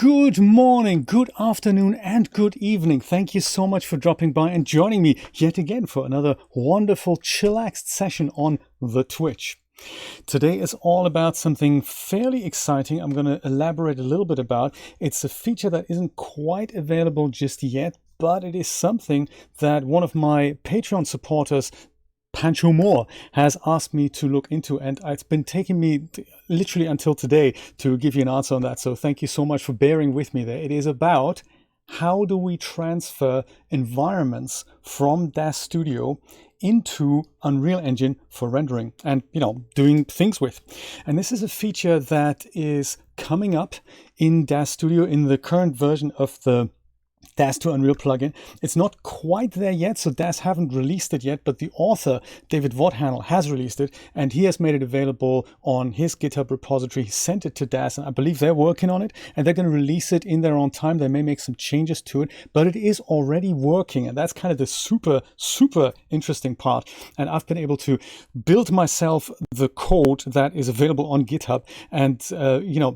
Good morning, good afternoon, and good evening. Thank you so much for dropping by and joining me yet again for another wonderful, chillaxed session on the Twitch. Today is all about something fairly exciting. I'm going to elaborate a little bit about. It's a feature that isn't quite available just yet, but it is something that one of my Patreon supporters, Pancho Moore, has asked me to look into, and it's been taking me literally until today to give you an answer on that. So thank you so much for bearing with me there. It is about how do we transfer environments from DAZ Studio into Unreal Engine for rendering and, doing things with. And this is a feature that is coming up in DAZ Studio in the current version of the DAZ to Unreal plugin. It's not quite there yet, so DAZ haven't released it yet, but the author, David Wadhannel, has released it, and he has made it available on his GitHub repository. He sent it to DAZ, and I believe they're working on it, and they're going to release it in their own time. They may make some changes to it, but it is already working, and that's kind of the super, super interesting part. And I've been able to build myself the code that is available on GitHub and,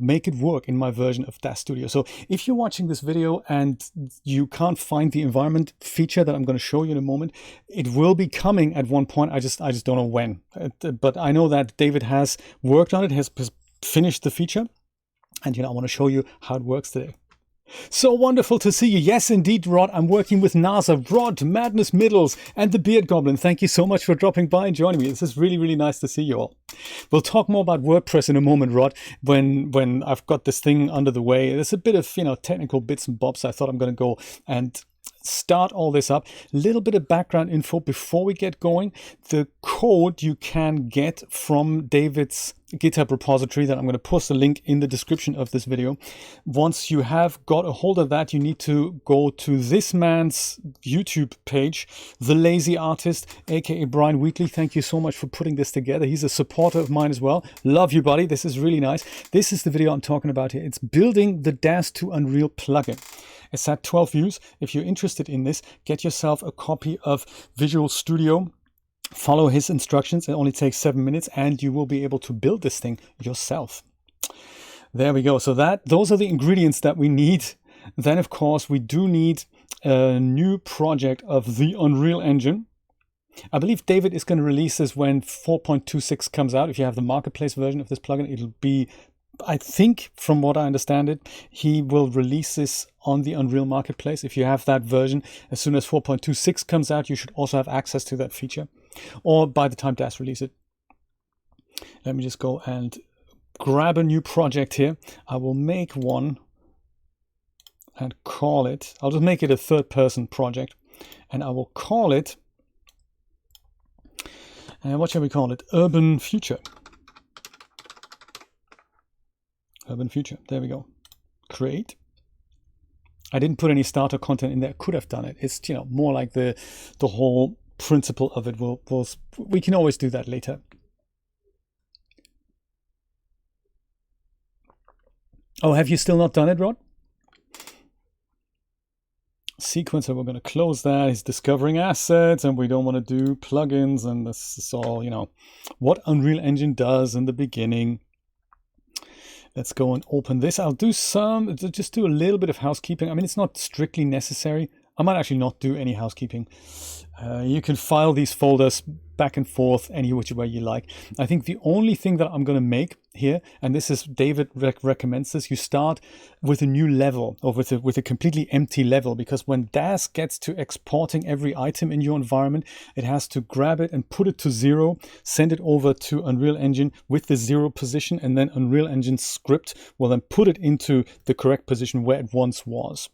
make it work in my version of DAZ Studio. So if you're watching this video and you can't find the environment feature that I'm going to show you in a moment, it will be coming at one point. I just don't know when. But I know that David has worked on it, has finished the feature, and I want to show you how it works today. So wonderful to see you. Yes, indeed, Rod. I'm working with NASA, Rod, Madness Middles, and the Beard Goblin. Thank you so much for dropping by and joining me. This is really, really nice to see you all. We'll talk more about WordPress in a moment, Rod, when I've got this thing under the way. There's a bit of, technical bits and bobs. I thought I'm going to go and start all this up. A little bit of background info before we get going. The code you can get from David's GitHub repository that I'm going to post a link in the description of this video. Once you have got a hold of that, you need to go to this man's YouTube page, The Lazy Artist, aka Brian Wheatley. Thank you so much for putting this together. He's a supporter of mine as well. Love you, buddy. This is really nice. This is the video I'm talking about here. It's building the DAZ to Unreal plugin. It's at 12 views. If you're interested in this, get yourself a copy of Visual Studio. Follow his instructions. It only takes 7 minutes and you will be able to build this thing yourself. There we go. So those are the ingredients that we need. Then, of course, we do need a new project of the Unreal Engine. I believe David is going to release this when 4.26 comes out. If you have the marketplace version of this plugin, it'll be, I think, from what I understand it, he will release this on the Unreal Marketplace. If you have that version, as soon as 4.26 comes out, you should also have access to that feature. Or by the time DAZ release it. Let me just go and grab a new project here. I will make one and call it, I'll just make it a third-person project. And I will call it, what shall we call it? Urban Future. Urban Future. There we go. Create. I didn't put any starter content in there. Could have done it. It's more like the whole principle of it. We can always do that later. Oh, have you still not done it, Rod? Sequencer. We're going to close that. He's discovering assets, and we don't want to do plugins. And this is all what Unreal Engine does in the beginning. Let's go and open this. I'll do just do a little bit of housekeeping. I mean, it's not strictly necessary. I might actually not do any housekeeping. You can file these folders back and forth any which way you like. I think the only thing that I'm going to make here, and this is David recommends this, you start with a new level or with a completely empty level, because when DAZ gets to exporting every item in your environment, it has to grab it and put it to 0, send it over to Unreal Engine with the 0 position, and then Unreal Engine script will then put it into the correct position where it once was.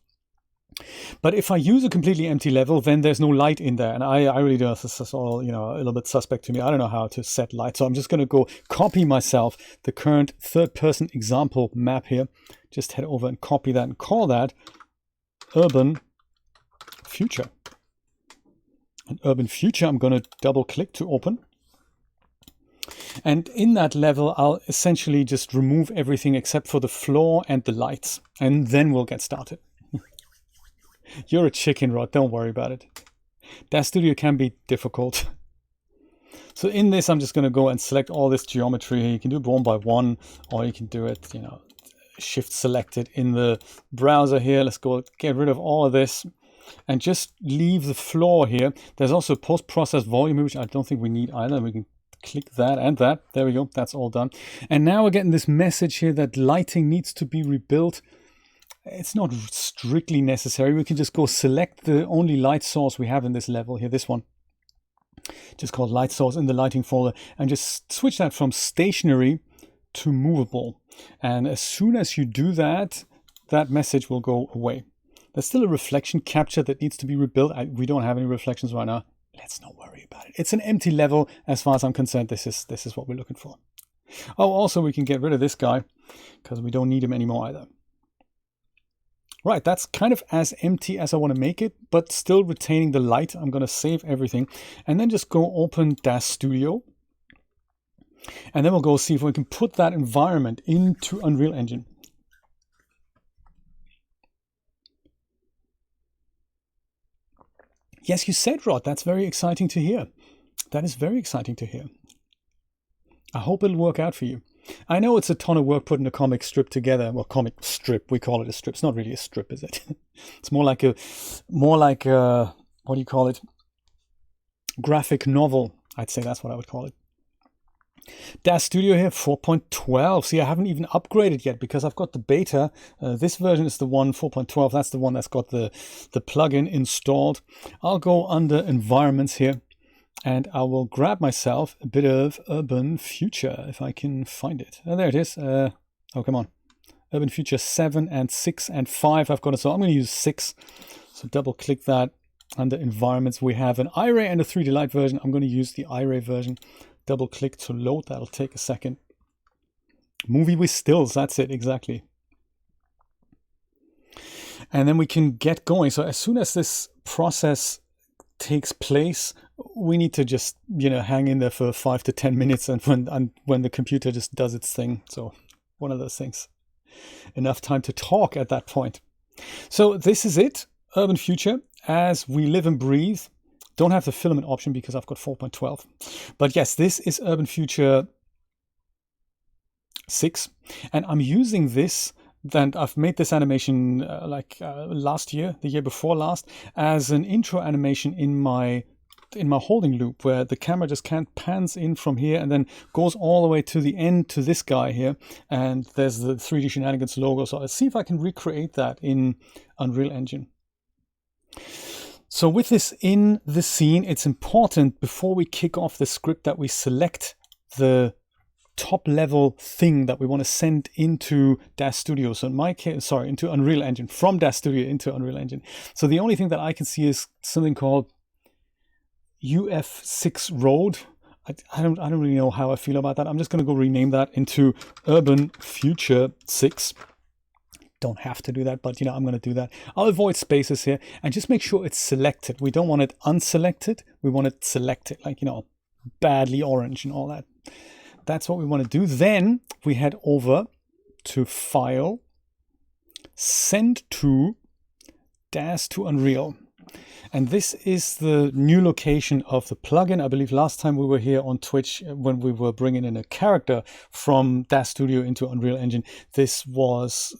But if I use a completely empty level, then there's no light in there. And I really don't, this is all, a little bit suspect to me. I don't know how to set light. So I'm just going to go copy myself the current third-person example map here. Just head over and copy that and call that Urban Future. And Urban Future, I'm going to double-click to open. And in that level, I'll essentially just remove everything except for the floor and the lights. And then we'll get started. You're a chicken, Rod. Don't worry about it. DAZ Studio can be difficult. So in this, I'm just going to go and select all this geometry. You can do it one by one, or you can do it, shift selected in the browser here. Let's go get rid of all of this and just leave the floor here. There's also post-process volume, which I don't think we need either. We can click that and that. There we go. That's all done. And now we're getting this message here that lighting needs to be rebuilt. It's not strictly necessary. We can just go select the only light source we have in this level here, this one, just called light source in the lighting folder, and just switch that from stationary to movable. And as soon as you do that, that message will go away. There's still a reflection capture that needs to be rebuilt. We don't have any reflections right now. Let's not worry about it. It's an empty level as far as I'm concerned. This is what we're looking for. Oh, also we can get rid of this guy because we don't need him anymore either. Right, that's kind of as empty as I want to make it, but still retaining the light. I'm going to save everything and then just go open DAZ Studio. And then we'll go see if we can put that environment into Unreal Engine. Yes, you said, Rod. That's very exciting to hear. That is very exciting to hear. I hope it'll work out for you. I know it's a ton of work putting a comic strip together. Well, comic strip, we call it a strip. It's not really a strip, is it? It's more like a, what do you call it? Graphic novel. I'd say that's what I would call it. DAZ Studio here, 4.12. See, I haven't even upgraded yet because I've got the beta. This version is the one, 4.12. That's the one that's got the plugin installed. I'll go under environments here and I will grab myself a bit of Urban Future if I can find it. Oh, there it is. Oh, come on. Urban Future 7 and 6 and 5. I've got it. So I'm going to use 6. So double click that. Under environments, we have an iRay and a 3D Light version. I'm going to use the iRay version. Double click to load. That'll take a second. Movie with stills. That's it. Exactly. And then we can get going. So as soon as this process takes place, we need to just, hang in there for 5 to 10 minutes and when the computer just does its thing. So one of those things. Enough time to talk at that point. So this is it. Urban Future as we live and breathe. Don't have the filament option because I've got 4.12. But yes, this is Urban Future 6. And I'm using this, and I've made this animation last year, the year before last, as an intro animation in my holding loop where the camera just pans in from here and then goes all the way to the end to this guy here. And there's the 3D Shenanigans logo. So let's see if I can recreate that in Unreal Engine. So with this in the scene, it's important before we kick off the script that we select the top level thing that we want to send into DAZ Studio. So in my case, into Unreal Engine, from DAZ Studio into Unreal Engine. So the only thing that I can see is something called UF6 Road. I don't really know how I feel about that. I'm just going to go rename that into Urban Future 6. Don't have to do that, but I'm going to do that. I'll avoid spaces here and just make sure it's selected. We don't want it unselected. We want it selected, badly orange and all that. That's what we want to do. Then we head over to File, Send to, DAZ to Unreal. And this is the new location of the plugin. I believe last time we were here on Twitch when we were bringing in a character from DAZ Studio into Unreal Engine. This was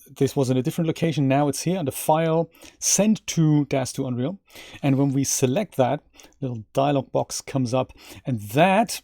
in a different location. Now it's here under File, Send to DAZ to Unreal. And when we select that, little dialog box comes up, and that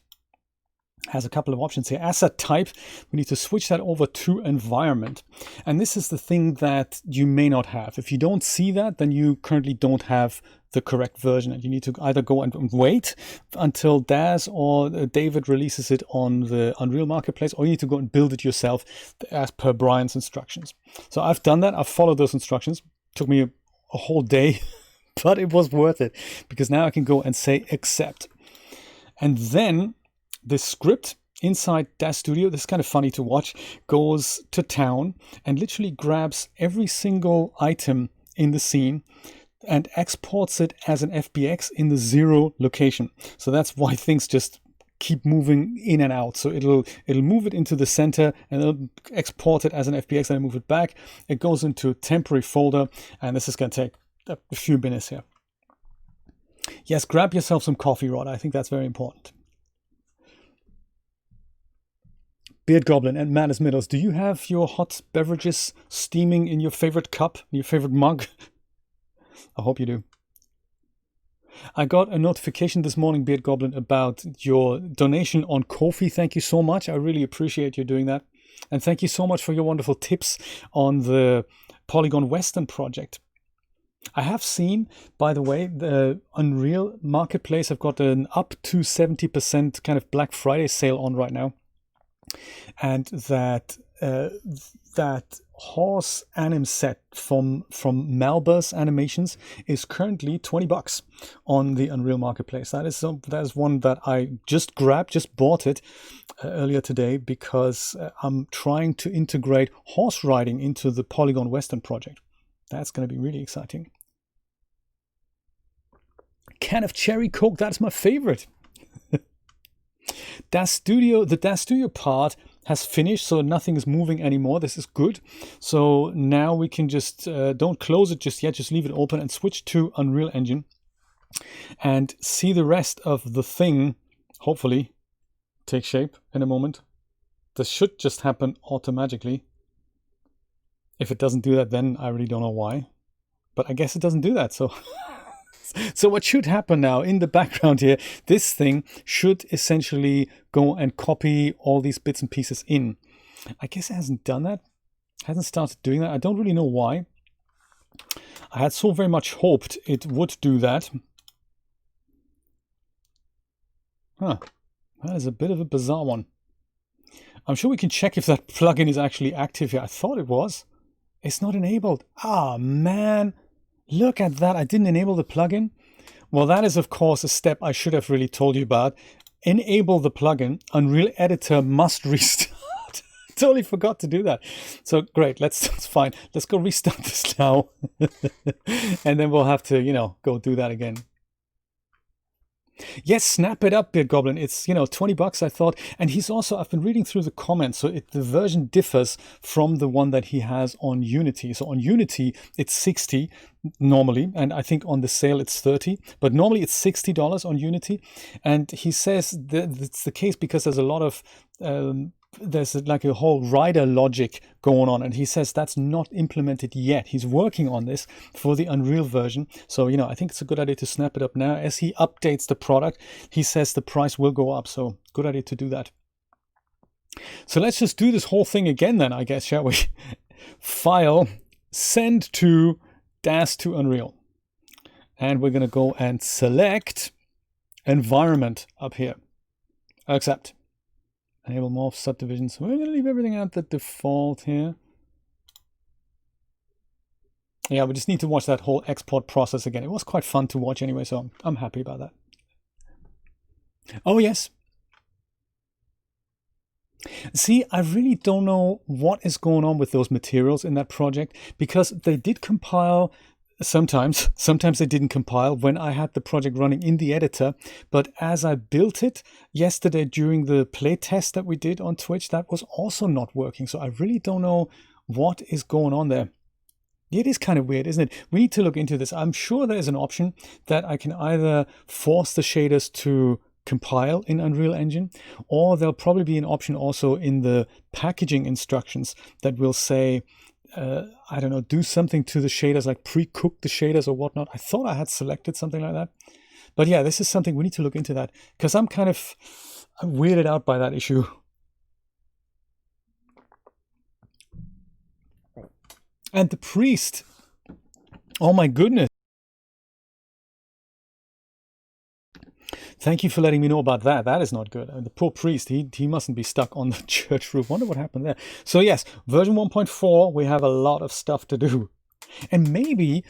has a couple of options here. Asset type, we need to switch that over to environment. And this is the thing that you may not have. If you don't see that, then you currently don't have the correct version. And you need to either go and wait until DAZ or David releases it on the Unreal Marketplace, or you need to go and build it yourself as per Brian's instructions. So I've done that. I've followed those instructions. It took me a whole day, but it was worth it because now I can go and say accept. And then this script inside DAZ Studio, this is kind of funny to watch, goes to town and literally grabs every single item in the scene and exports it as an FBX in the 0 location. So that's why things just keep moving in and out. So it'll move it into the center and it'll export it as an FBX and move it back. It goes into a temporary folder, and this is going to take a few minutes here. Yes, grab yourself some coffee, Rod. I think that's very important. Beard Goblin and Madness Middles, do you have your hot beverages steaming in your favorite cup, your favorite mug? I hope you do. I got a notification this morning, Beard Goblin, about your donation on Ko-fi. Thank you so much. I really appreciate you doing that. And thank you so much for your wonderful tips on the Polygon Western project. I have seen, by the way, the Unreal Marketplace have got an up to 70% kind of Black Friday sale on right now. And that horse anim set from Malbus Animations is currently $20 on the Unreal Marketplace. That is one that I just bought it earlier today because I'm trying to integrate horse riding into the Polygon Western project. That's going to be really exciting. Can of cherry Coke, that's my favorite. DAZ Studio, the DAZ Studio part has finished, so nothing is moving anymore. This is good. So now we can just, don't close it just yet, just leave it open and switch to Unreal Engine and see the rest of the thing, hopefully, take shape in a moment. This should just happen automatically. If it doesn't do that, then I really don't know why. But I guess it doesn't do that, so... So what should happen now in the background here, this thing should essentially go and copy all these bits and pieces in. I guess it hasn't done that, hasn't started doing that. I don't really know why. I had so very much hoped it would do that. Huh, that is a bit of a bizarre one. I'm sure we can check if that plugin is actually active here. I thought it was. It's not enabled. Ah, man. Look at that, I didn't enable the plugin. Well, that is, of course, a step I should have really told you about. Enable the plugin. Unreal Editor must restart. Totally forgot to do that. So great, that's fine. Let's go restart this now. And then we'll have to, go do that again. Yes, snap it up, Beard Goblin. It's, $20, I thought. And he's also, I've been reading through the comments, so the version differs from the one that he has on Unity. So on Unity, it's 60 normally, and I think on the sale it's 30, but normally it's $60 on Unity. And he says that it's the case because there's a lot of there's like a whole rider logic going on, and he says that's not implemented yet. He's working on this for the Unreal version. So, I think it's a good idea to snap it up now. As he updates the product, he says the price will go up. So good idea to do that. So let's just do this whole thing again then, I guess, shall we? File, send to DAZ to Unreal. And we're going to go and select environment up here. Accept. Enable morph subdivisions. We're going to leave everything at the default here. Yeah, we just need to watch that whole export process again. It was quite fun to watch anyway, so I'm happy about that. Oh, yes. See, I really don't know what is going on with those materials in that project, because they did compile sometimes they didn't compile when I had the project running in the editor, but as I built it yesterday during the play test that we did on Twitch, that was also not working. So I really don't know what is going on there. It is kind of weird, isn't it? We need to look into this. I'm sure there's an option that I can either force the shaders to compile in Unreal Engine, or there'll probably be an option also in the packaging instructions that will say, I don't know, do something to the shaders, like pre-cook the shaders or whatnot. I thought I had selected something like that. But yeah, this is something we need to look into that, because I'm kind of weirded out by that issue. And the priest, oh my goodness. Thank you for letting me know about that. That is not good. The poor priest, he mustn't be stuck on the church roof. Wonder what happened there. So yes, version 1.4, we have a lot of stuff to do. And maybe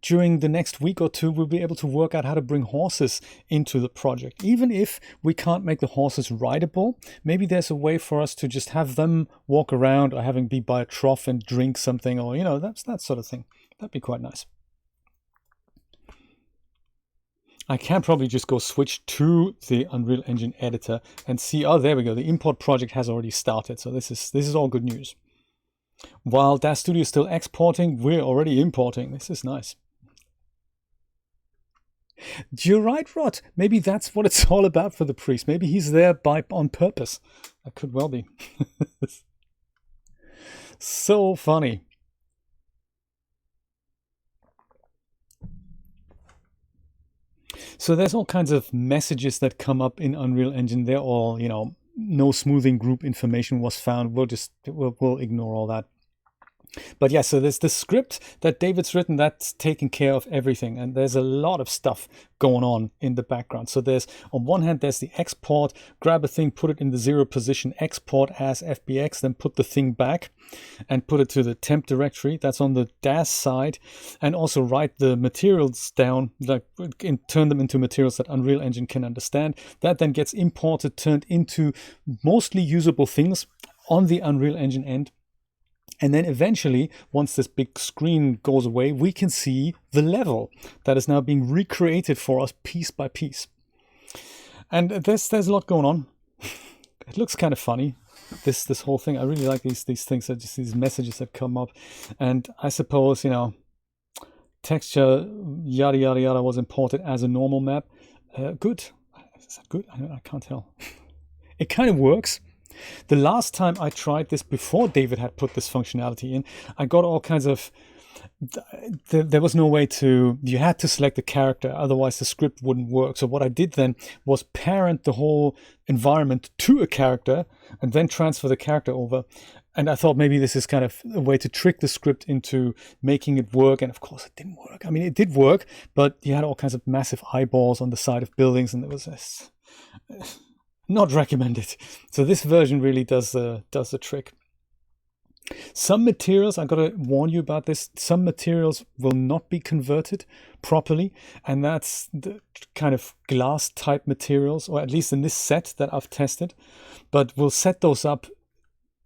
during the next week or two, we'll be able to work out how to bring horses into the project. Even if we can't make the horses rideable, maybe there's a way for us to just have them walk around, or having be by a trough and drink something, or, that's that sort of thing. That'd be quite nice. I can probably just go switch to the Unreal Engine editor and see, oh, there we go. The import project has already started. So this is all good news. While DAZ Studio is still exporting, we're already importing. This is nice. You're right, Rod. Maybe that's what it's all about for the priest. Maybe he's there on purpose. That could well be. So funny. So there's all kinds of messages that come up in Unreal Engine. They're all, no smoothing group information was found. We'll ignore all that. But yeah, so there's the script that David's written that's taking care of everything. And there's a lot of stuff going on in the background. So there's, on one hand, there's the export, grab a thing, put it in the 0 position, export as FBX, then put the thing back and put it to the temp directory. That's on the DAZ side. And also write the materials down, turn them into materials that Unreal Engine can understand. That then gets imported, turned into mostly usable things on the Unreal Engine end. And then eventually, once this big screen goes away, we can see the level that is now being recreated for us piece by piece. And there's a lot going on. It looks kind of funny, this whole thing. I really like these things, that just these messages that come up. And I suppose, texture, yada, yada, yada, was imported as a normal map. Good. Is that good? I can't tell. It kind of works. The last time I tried this, before David had put this functionality in, I got all kinds of... There was no way to... You had to select the character, otherwise the script wouldn't work. So what I did then was parent the whole environment to a character and then transfer the character over. And I thought maybe this is kind of a way to trick the script into making it work. And of course it didn't work. I mean, it did work, but you had all kinds of massive eyeballs on the side of buildings, and there was this... Not recommended. So this version really does the trick. Some materials, I've got to warn you about this, some materials will not be converted properly, and that's the kind of glass type materials, or at least in this set that I've tested. But we'll set those up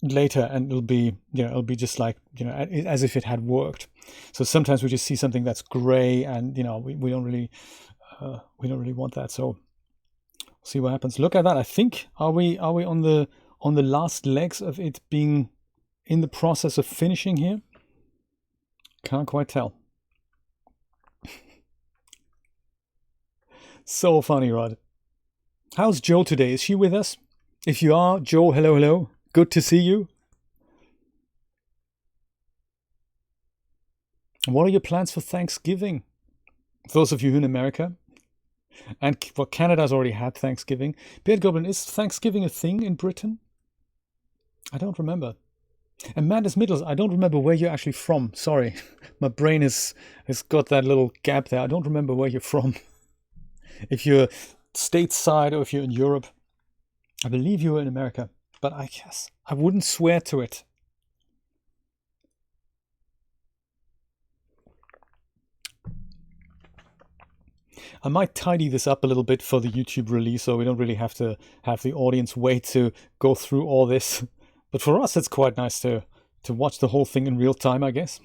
later, and it'll be just like, as if it had worked. So sometimes we just see something that's gray, and we don't really want that. So see what happens. Look at that. I think are we on the last legs of it being in the process of finishing here? Can't quite tell. So funny, Rod. How's Joe today? Is she with us? If you are, Joe, hello. Good to see you. What are your plans for Thanksgiving? Those of you in America. And Canada's already had Thanksgiving. Beard Goblin, is Thanksgiving a thing in Britain? I don't remember. And Madness Middles, I don't remember where you're actually from. Sorry, my brain has got that little gap there. I don't remember where you're from. If you're stateside or if you're in Europe. I believe you were in America, but I guess I wouldn't swear to it. I might tidy this up a little bit for the YouTube release, so we don't really have to have the audience wait to go through all this. But for us, it's quite nice to watch the whole thing in real time, I guess.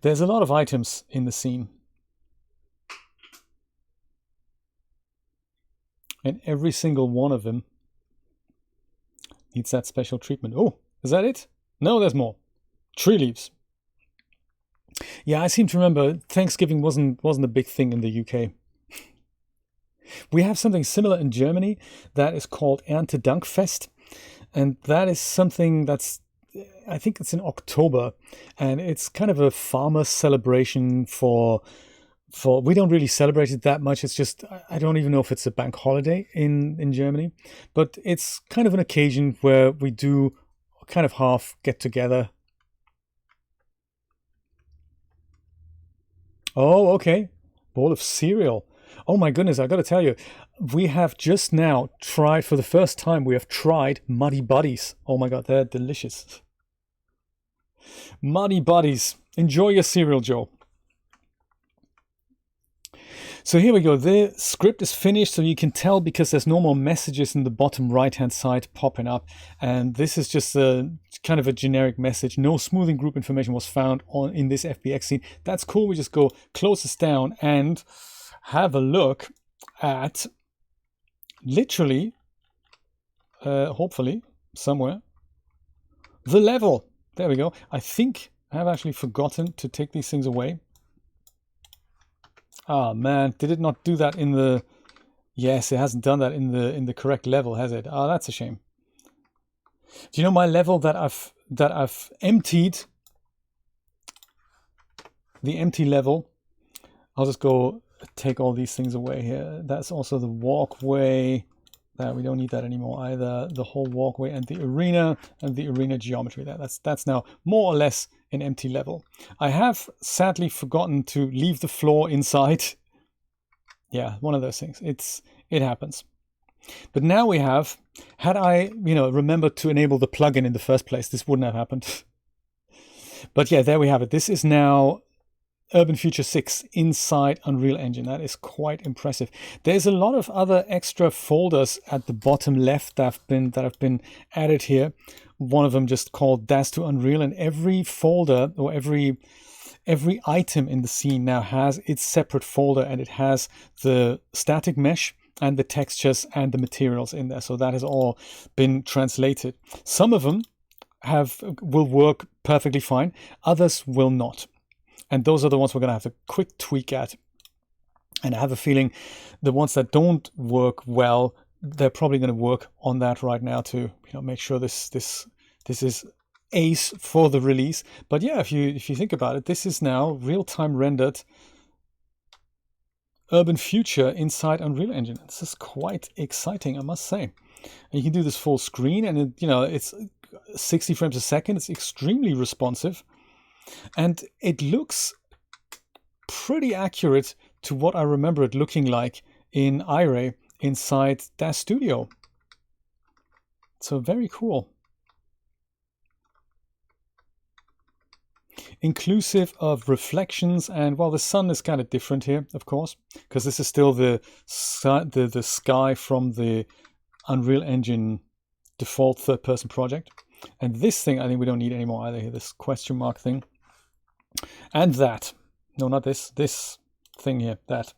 There's a lot of items in the scene. And every single one of them needs that special treatment. Oh, is that it? No, there's more. Tree leaves. Yeah, I seem to remember Thanksgiving wasn't a big thing in the UK. We have something similar in Germany that is called Erntedankfest, and that is something that's, I think it's in October, and it's kind of a farmer celebration for we don't really celebrate it that much. It's just, I don't even know if it's a bank holiday in Germany, but it's kind of an occasion where we do kind of half get together. Oh, okay. Bowl of cereal. Oh my goodness, I got to tell you, we have just now tried, for the first time, we have tried Muddy Buddies. Oh my God, they're delicious. Muddy Buddies. Enjoy your cereal, Joe. So here we go. The script is finished, so you can tell because there's no more messages in the bottom right-hand side popping up. And this is just a kind of a generic message. No smoothing group information was found in this FBX scene. That's cool. We just go close this down and have a look at literally hopefully, somewhere. The level. There we go. I think I have actually forgotten to take these things away. Ah, man, did it not do that in the... Yes, it hasn't done that in the correct level, has it? Ah, that's a shame. Do you know my level that I've emptied? The empty level. I'll just go take all these things away here. That's also the walkway. We don't need that anymore either. The whole walkway and the arena geometry there. That's now more or less an empty level. I have sadly forgotten to leave the floor inside. Yeah, one of those things. It happens. But now we have, had I, remembered to enable the plugin in the first place, this wouldn't have happened. But yeah, there we have it. This is now Urban Future 6 inside Unreal Engine. That is quite impressive. There's a lot of other extra folders at the bottom left that have been added here. One of them just called DAZ to Unreal, and every folder or every item in the scene now has its separate folder, and it has the static mesh and the textures and the materials in there. So that has all been translated. Some of them will work perfectly fine. Others will not. And those are the ones we're going to have a quick tweak at. And I have a feeling the ones that don't work well, they're probably going to work on that right now to make sure this is ace for the release. But yeah, if you think about it, this is now real-time rendered Urban Future inside Unreal Engine. This is quite exciting, I must say. And you can do this full screen, and it's 60 frames a second. It's extremely responsive. And it looks pretty accurate to what I remember it looking like in Iray inside DAZ Studio. So very cool. Inclusive of reflections, and well, the sun is kind of different here, of course, because this is still the sky from the Unreal Engine default third-person project. And this thing, I think we don't need anymore either here, this question mark thing. And that. No, not this. This thing here. That.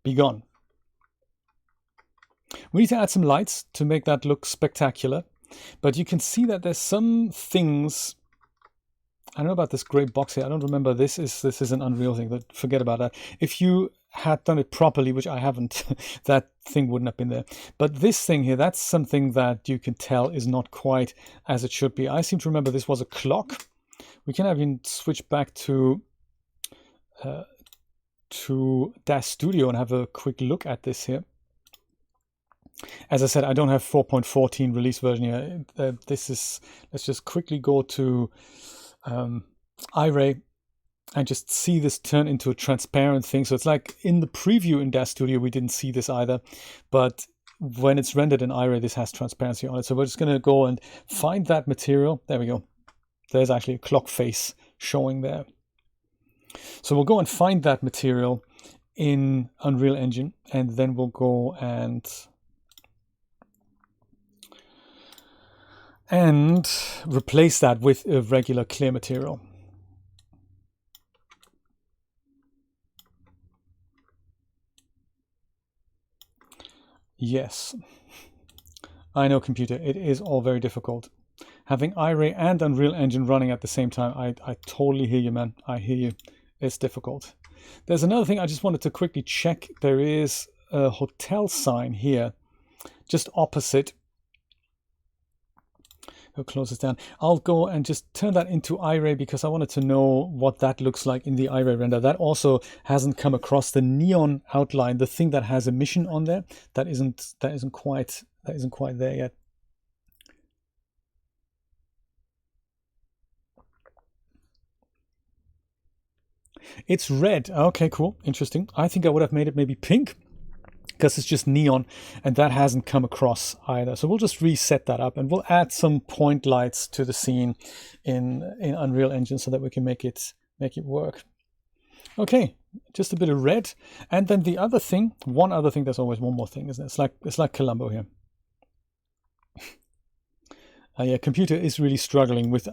Be gone. We need to add some lights to make that look spectacular. But you can see that there's some things... I don't know about this gray box here. I don't remember. This is an Unreal thing. But forget about that. If you had done it properly, which I haven't, that thing wouldn't have been there. But this thing here, that's something that you can tell is not quite as it should be. I seem to remember this was a clock. We can even switch back to DAZ Studio and have a quick look at this here. As I said, I don't have 4.14 release version here. Let's just quickly go to Iray and just see this turn into a transparent thing. So it's like in the preview in DAZ Studio, we didn't see this either, but when it's rendered in Iray, this has transparency on it. So we're just going to go and find that material. There we go. There's actually a clock face showing there. So we'll go and find that material in Unreal Engine, and then we'll go and replace that with a regular clear material. Yes, I know, computer, it is all very difficult. Having Iray and Unreal Engine running at the same time, I totally hear you, man. I hear you. It's difficult. There's another thing I just wanted to quickly check. There is a hotel sign here, just opposite. I'll close this down. I'll go and just turn that into Iray because I wanted to know what that looks like in the Iray render. That also hasn't come across the neon outline, the thing that has emission on there. That isn't quite there yet. It's red. Okay, cool. Interesting. I think I would have made it maybe pink because it's just neon, and that hasn't come across either. So we'll just reset that up, and we'll add some point lights to the scene in Unreal Engine so that we can make it work. Okay, just a bit of red. And then the other thing, one other thing, there's always one more thing, isn't it? It's like Columbo here. Yeah, computer is really struggling with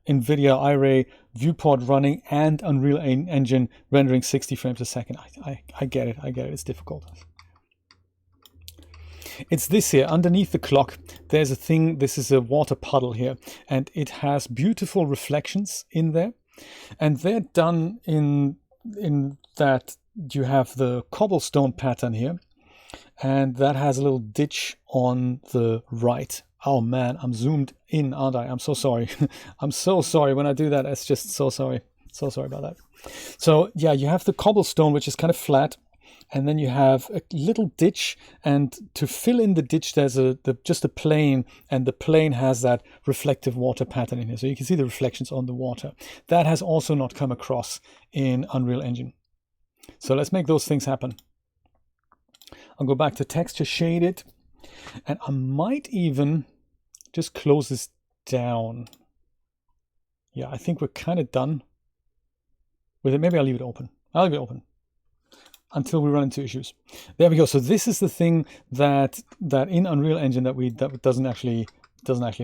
NVIDIA Iray viewport running and Unreal Engine rendering 60 frames a second. I get it. It's difficult. It's this here, underneath the clock, there's a thing, this is a water puddle here, and it has beautiful reflections in there. And they're done in that you have the cobblestone pattern here, and that has a little ditch on the right. Oh man, I'm zoomed in, aren't I? I'm so sorry. I'm so sorry when I do that. It's just so sorry. So sorry about that. So yeah, you have the cobblestone, which is kind of flat, and then you have a little ditch, and to fill in the ditch, there's just a plane, and the plane has that reflective water pattern in here. So you can see the reflections on the water. That has also not come across in Unreal Engine. So let's make those things happen. I'll go back to texture shaded, and I might even just close this down. Yeah, I think we're kind of done with it. Maybe I'll leave it open. I'll leave it open until we run into issues. There we go. So this is the thing that in Unreal Engine that doesn't actually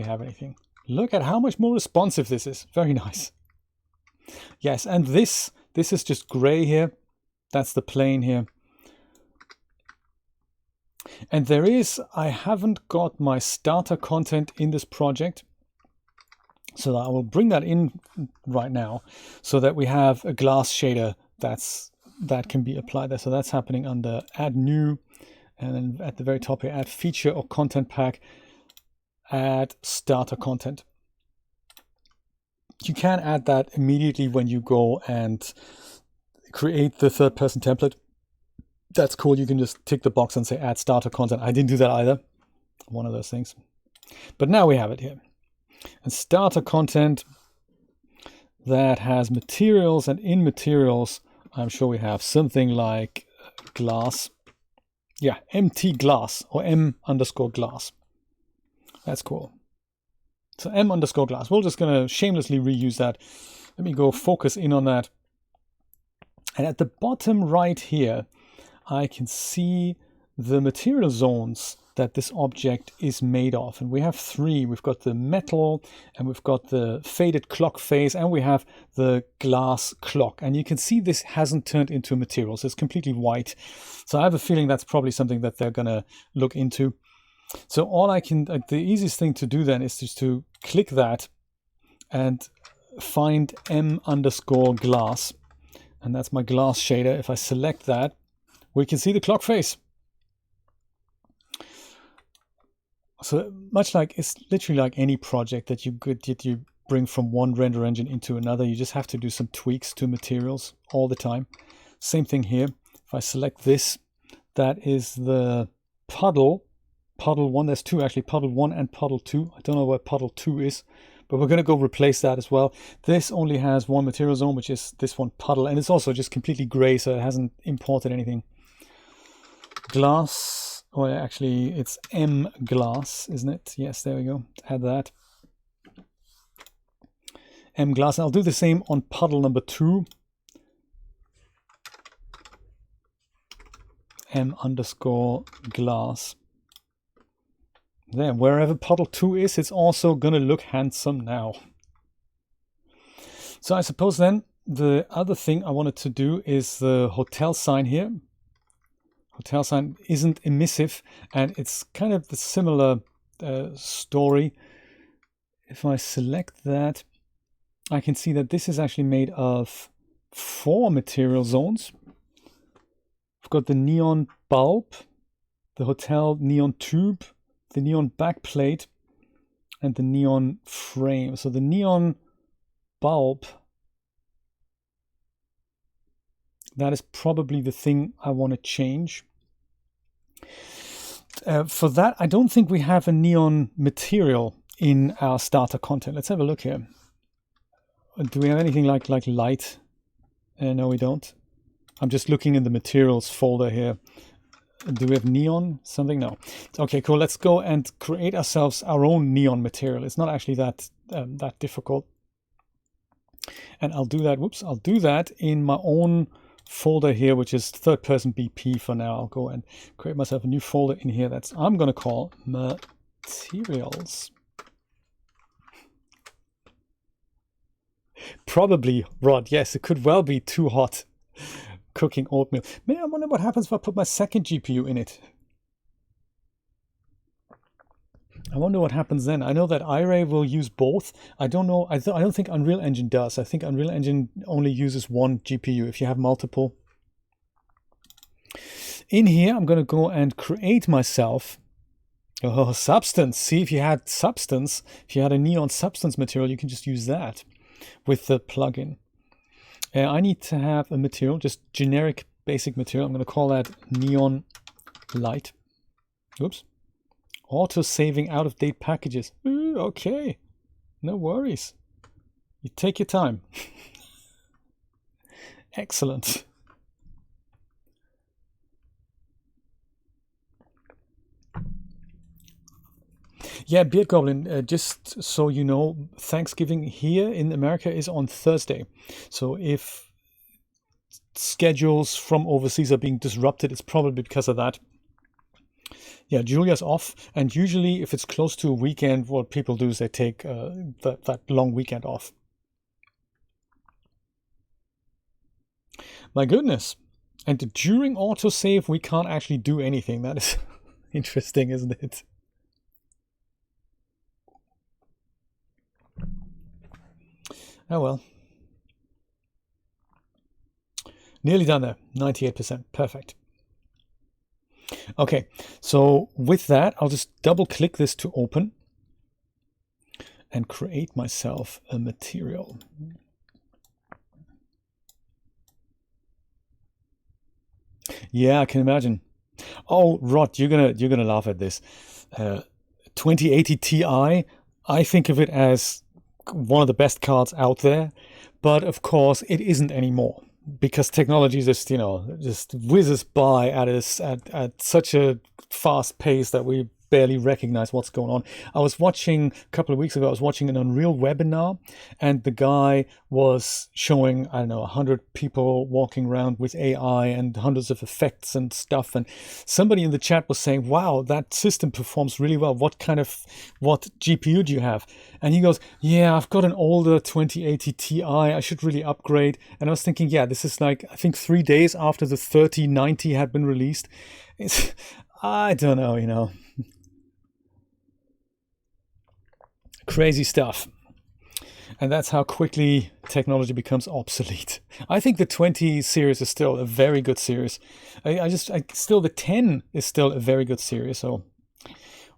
have anything. Look at how much more responsive this is. Very nice. Yes, and this is just gray here. That's the plane here. And I haven't got my starter content in this project, so I will bring that in right now so that we have a glass shader that can be applied there. So that's happening under add new, and then at the very top here, add feature or content pack, add starter content. You can add that immediately when you go and create the third person template. That's cool. You can just tick the box and say add starter content. I didn't do that either. One of those things. But now we have it here. And starter content that has materials, and in materials, I'm sure we have something like glass. Yeah, MT glass or M_glass. That's cool. So M_glass. We're just going to shamelessly reuse that. Let me go focus in on that. And at the bottom right here, I can see the material zones that this object is made of. And we have three. We've got the metal, and we've got the faded clock face, and we have the glass clock. And you can see this hasn't turned into materials. It's completely white. So I have a feeling that's probably something that they're going to look into. So the easiest thing to do then is just to click that and find M_glass. And that's my glass shader. If I select that, we can see the clock face. So much like, it's literally like any project that you bring from one render engine into another. You just have to do some tweaks to materials all the time. Same thing here. If I select this, that is the puddle 1. There's two actually, puddle 1 and puddle 2. I don't know where puddle 2 is, but we're going to go replace that as well. This only has one material zone, which is this one, puddle, and it's also just completely gray, so it hasn't imported anything. Glass, or actually it's M_glass, isn't it? Yes, there we go. Add that. M_glass. I'll do the same on puddle number 2. M_glass. There, wherever puddle 2 is, it's also going to look handsome now. So I suppose then the other thing I wanted to do is the hotel sign here. Hotel sign isn't emissive, and it's kind of the similar story. If I select that, I can see that this is actually made of 4 material zones. I've got the neon bulb, the hotel neon tube, the neon backplate, and the neon frame. So the neon bulb, that is probably the thing I want to change. For that, I don't think we have a neon material in our starter content. Let's have a look here. Do we have anything like light? No, we don't. I'm just looking in the materials folder here. Do we have neon? Something? No. Okay, cool. Let's go and create ourselves our own neon material. It's not actually that difficult. And I'll do that. Whoops. I'll do that in my own folder here, which is third person BP for now. I'll go and create myself a new folder in here I'm going to call materials. Probably Rod. Yes, it could well be too hot cooking oatmeal. Maybe I wonder what happens if I put my second GPU in it. I wonder what happens then. I know that iRay will use both. I don't know. I don't think Unreal Engine does. I think Unreal Engine only uses one GPU. If you have multiple. In here, I'm going to go and create myself substance. See, if you had substance, if you had a neon substance material, you can just use that with the plugin. I need to have a material, just generic basic material. I'm going to call that neon light. Oops. Auto saving out of date packages. Ooh, okay. No worries. You take your time. Excellent. Yeah, Beard Goblin, just so you know, Thanksgiving here in America is on Thursday. So if schedules from overseas are being disrupted, it's probably because of that. Yeah, Julia's off, and usually if it's close to a weekend, what people do is they take that long weekend off. My goodness. And during autosave, we can't actually do anything. That is interesting, isn't it? Oh well. Nearly done there. 98%. Perfect. Okay, so with that, I'll just double click this to open and create myself a material. Yeah, I can imagine. Oh, Rod, you're gonna laugh at this. 2080 Ti, I think of it as one of the best cards out there, but of course it isn't anymore because technology just, you know, just whizzes by at such a fast pace that we barely recognize what's going on. I was watching a couple of weeks ago, I was watching an Unreal webinar, and the guy was showing, I don't know, 100 people walking around with AI and hundreds of effects and stuff. And somebody in the chat was saying, wow, that system performs really well. What GPU do you have? And he goes, yeah, I've got an older 2080 Ti. I should really upgrade. And I was thinking, yeah, this is like, I think 3 days after the 3090 had been released. I don't know, you know. Crazy stuff. And that's how quickly technology becomes obsolete. I think the 20 series is still a very good series. Still the 10 is still a very good series. So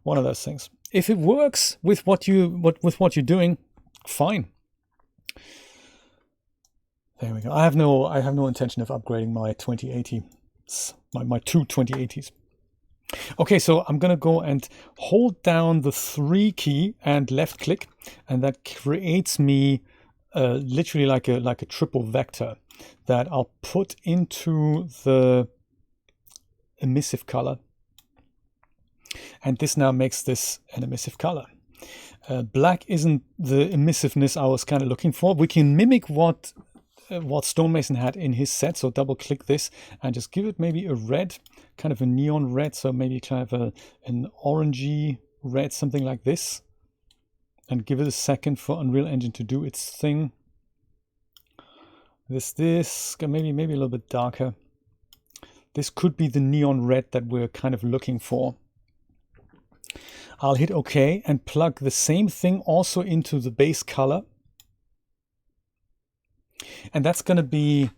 one of those things. If it works with what you're doing, fine. There we go. I have no intention of upgrading my 2080, my two 2080s. Okay, so I'm gonna go and hold down the 3 key and left click, and that creates me literally like a triple vector that I'll put into the emissive color. And this now makes this an emissive color. Black isn't the emissiveness I was kind of looking for. We can mimic what Stonemason had in his set. So double click this and just give it maybe a red, kind of a neon red. So maybe kind of an orangey red, something like this. And give it a second for Unreal Engine to do its thing. This, maybe a little bit darker. This could be the neon red that we're kind of looking for. I'll hit OK and plug the same thing also into the base color. And that's going to be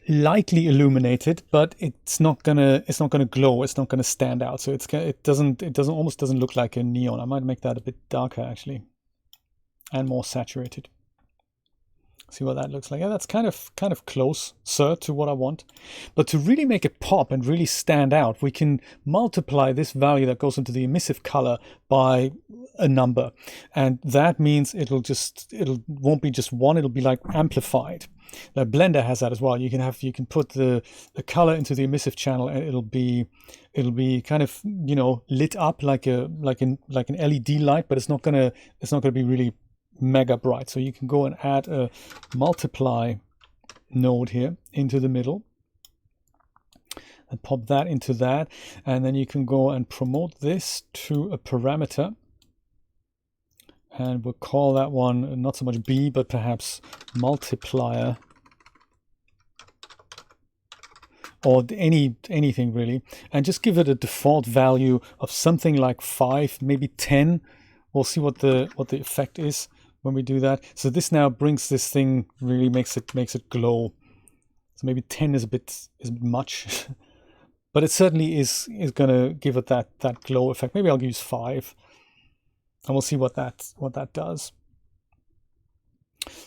lightly illuminated, but it's not gonna glow. It's not gonna stand out. So it almost doesn't look like a neon. I might make that a bit darker actually, and more saturated. See what that looks like. Yeah, that's kind of closer to what I want. But to really make it pop and really stand out, we can multiply this value that goes into the emissive color by a number. And that means it won't be just one, it'll be like amplified. Now Blender has that as well. You can put the color into the emissive channel and it'll be kind of, you know, lit up like an LED light, but it's not gonna be really mega bright. So you can go and add a multiply node here into the middle and pop that into that, and then you can go and promote this to a parameter, and we'll call that one not so much B but perhaps multiplier or anything really, and just give it a default value of something like 5, maybe 10. We'll see what the effect is when we do that. So this now brings this thing, really makes it glow. So maybe 10 is a bit much, but it certainly is gonna give it that glow effect. Maybe I'll use 5, and we'll see what that does.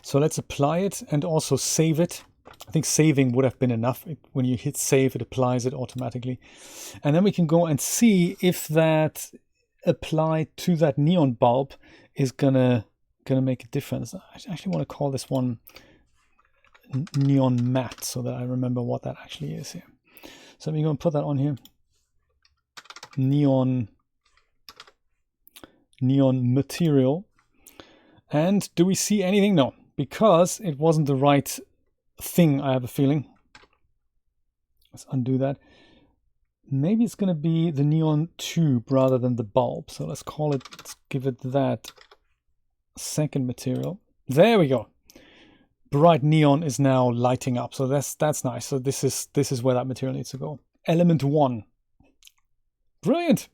So let's apply it and also save it. I think saving would have been enough. When you hit save, it applies it automatically. And then we can go and see if that applied to that neon bulb is gonna make a difference. I actually want to call this one neon matte so that I remember what that actually is here. So we're going to put that on here. Neon material. And do we see anything? No, because it wasn't the right thing, I have a feeling. Let's undo that. Maybe it's going to be the neon tube rather than the bulb. So let's give it that second material. There we go. Bright neon is now lighting up. So that's nice. So this is where that material needs to go. Element 1. Brilliant.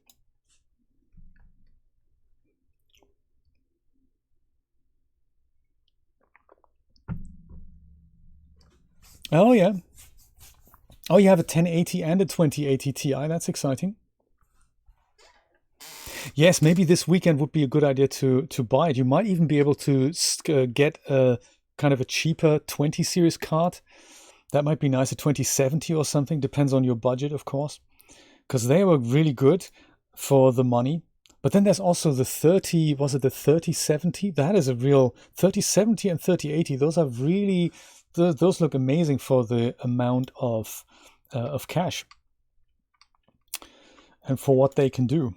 Oh yeah. Oh, you have a 1080 and a 2080 Ti. That's exciting. Yes, maybe this weekend would be a good idea to buy it. You might even be able to get a kind of a cheaper 20 series card. That might be nice, a 2070 or something. Depends on your budget, of course, because they were really good for the money. But then there's also the 30, was it the 3070? That is a real 3070 and 3080. Those are really, those look amazing for the amount of cash and for what they can do.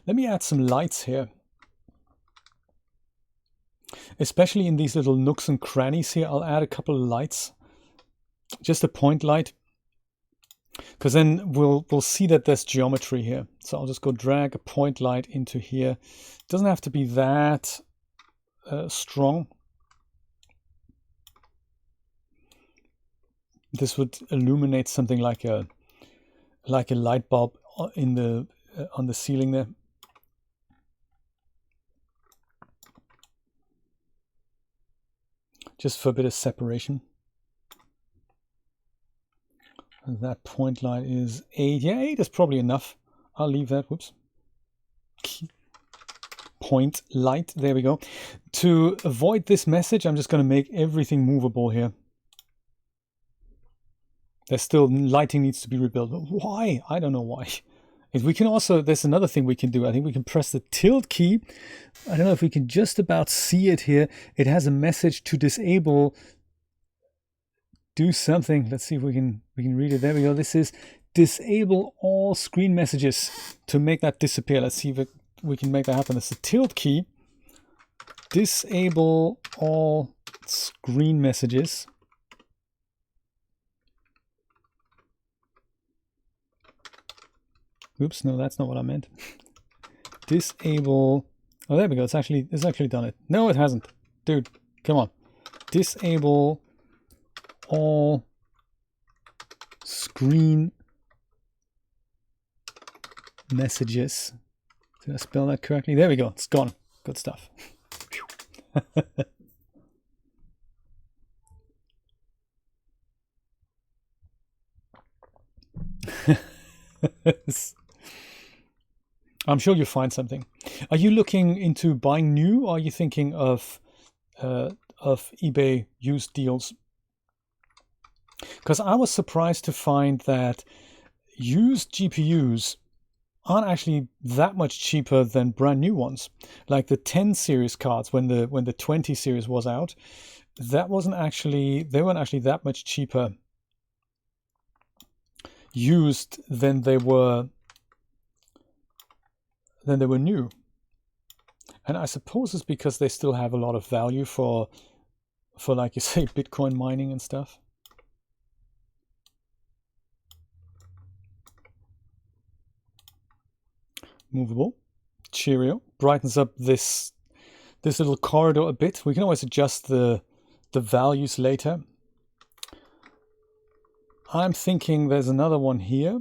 Let me add some lights here, especially in these little nooks and crannies here. I'll add a couple of lights, just a point light, because then we'll see that there's geometry here. So I'll just go drag a point light into here. It doesn't have to be that strong. This would illuminate something like a light bulb in the on the ceiling there. Just for a bit of separation. And that point light is 8. Yeah, 8 is probably enough. I'll leave that. Whoops. Point light. There we go. To avoid this message, I'm just going to make everything movable here. There's still lighting needs to be rebuilt. Why? I don't know why. We can also, there's another thing we can do. I think we can press the tilde key. I don't know if we can just about see it here. It has a message to disable. Do something. Let's see if we can read it. There we go. This is disable all screen messages to make that disappear. Let's see if we can make that happen. It's the tilde key. Disable all screen messages. Oops, no, that's not what I meant. Disable. Oh, there we go. It's actually done it. No, it hasn't. Dude, come on. Disable all screen messages. Did I spell that correctly? There we go. It's gone. Good stuff. I'm sure you'll find something. Are you looking into buying new, or are you thinking of eBay used deals? Because I was surprised to find that used GPUs aren't actually that much cheaper than brand new ones. Like the 10 series cards, when the 20 series was out, they weren't actually that much cheaper used than they were new. And I suppose it's because they still have a lot of value for like you say, Bitcoin mining and stuff. Movable. Cheerio. Brightens up this little corridor a bit. We can always adjust the the values later. I'm thinking there's another one here.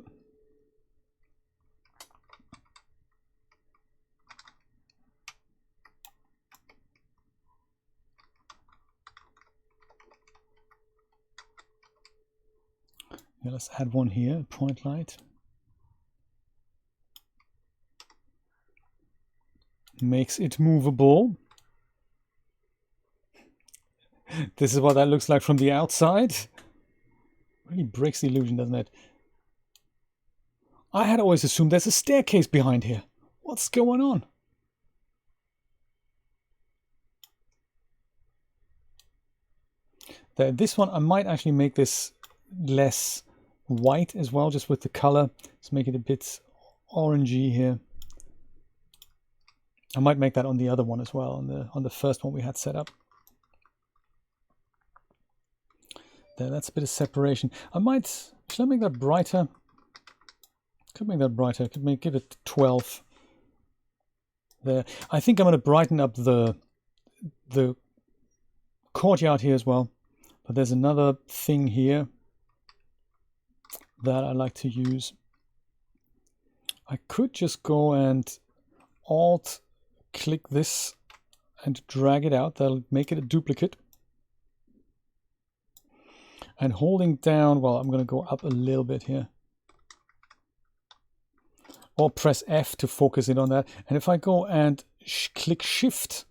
Yeah, let's add one here, point light. Makes it movable. This is what that looks like from the outside. Really breaks the illusion, doesn't it? I had always assumed there's a staircase behind here. What's going on? This one, I might actually make this less white as well, just with the color. Let's make it a bit orangey here. I might make that on the other one as well, on the first one we had set up. There, that's a bit of separation. Should I make that brighter? Could make that brighter. Could give it 12. There. I think I'm going to brighten up the courtyard here as well. But there's another thing here that I like to use. I could just go and Alt click this and drag it out. That'll make it a duplicate. And holding down, well, I'm going to go up a little bit here. Or press F to focus in on that. And if I go and click Shift,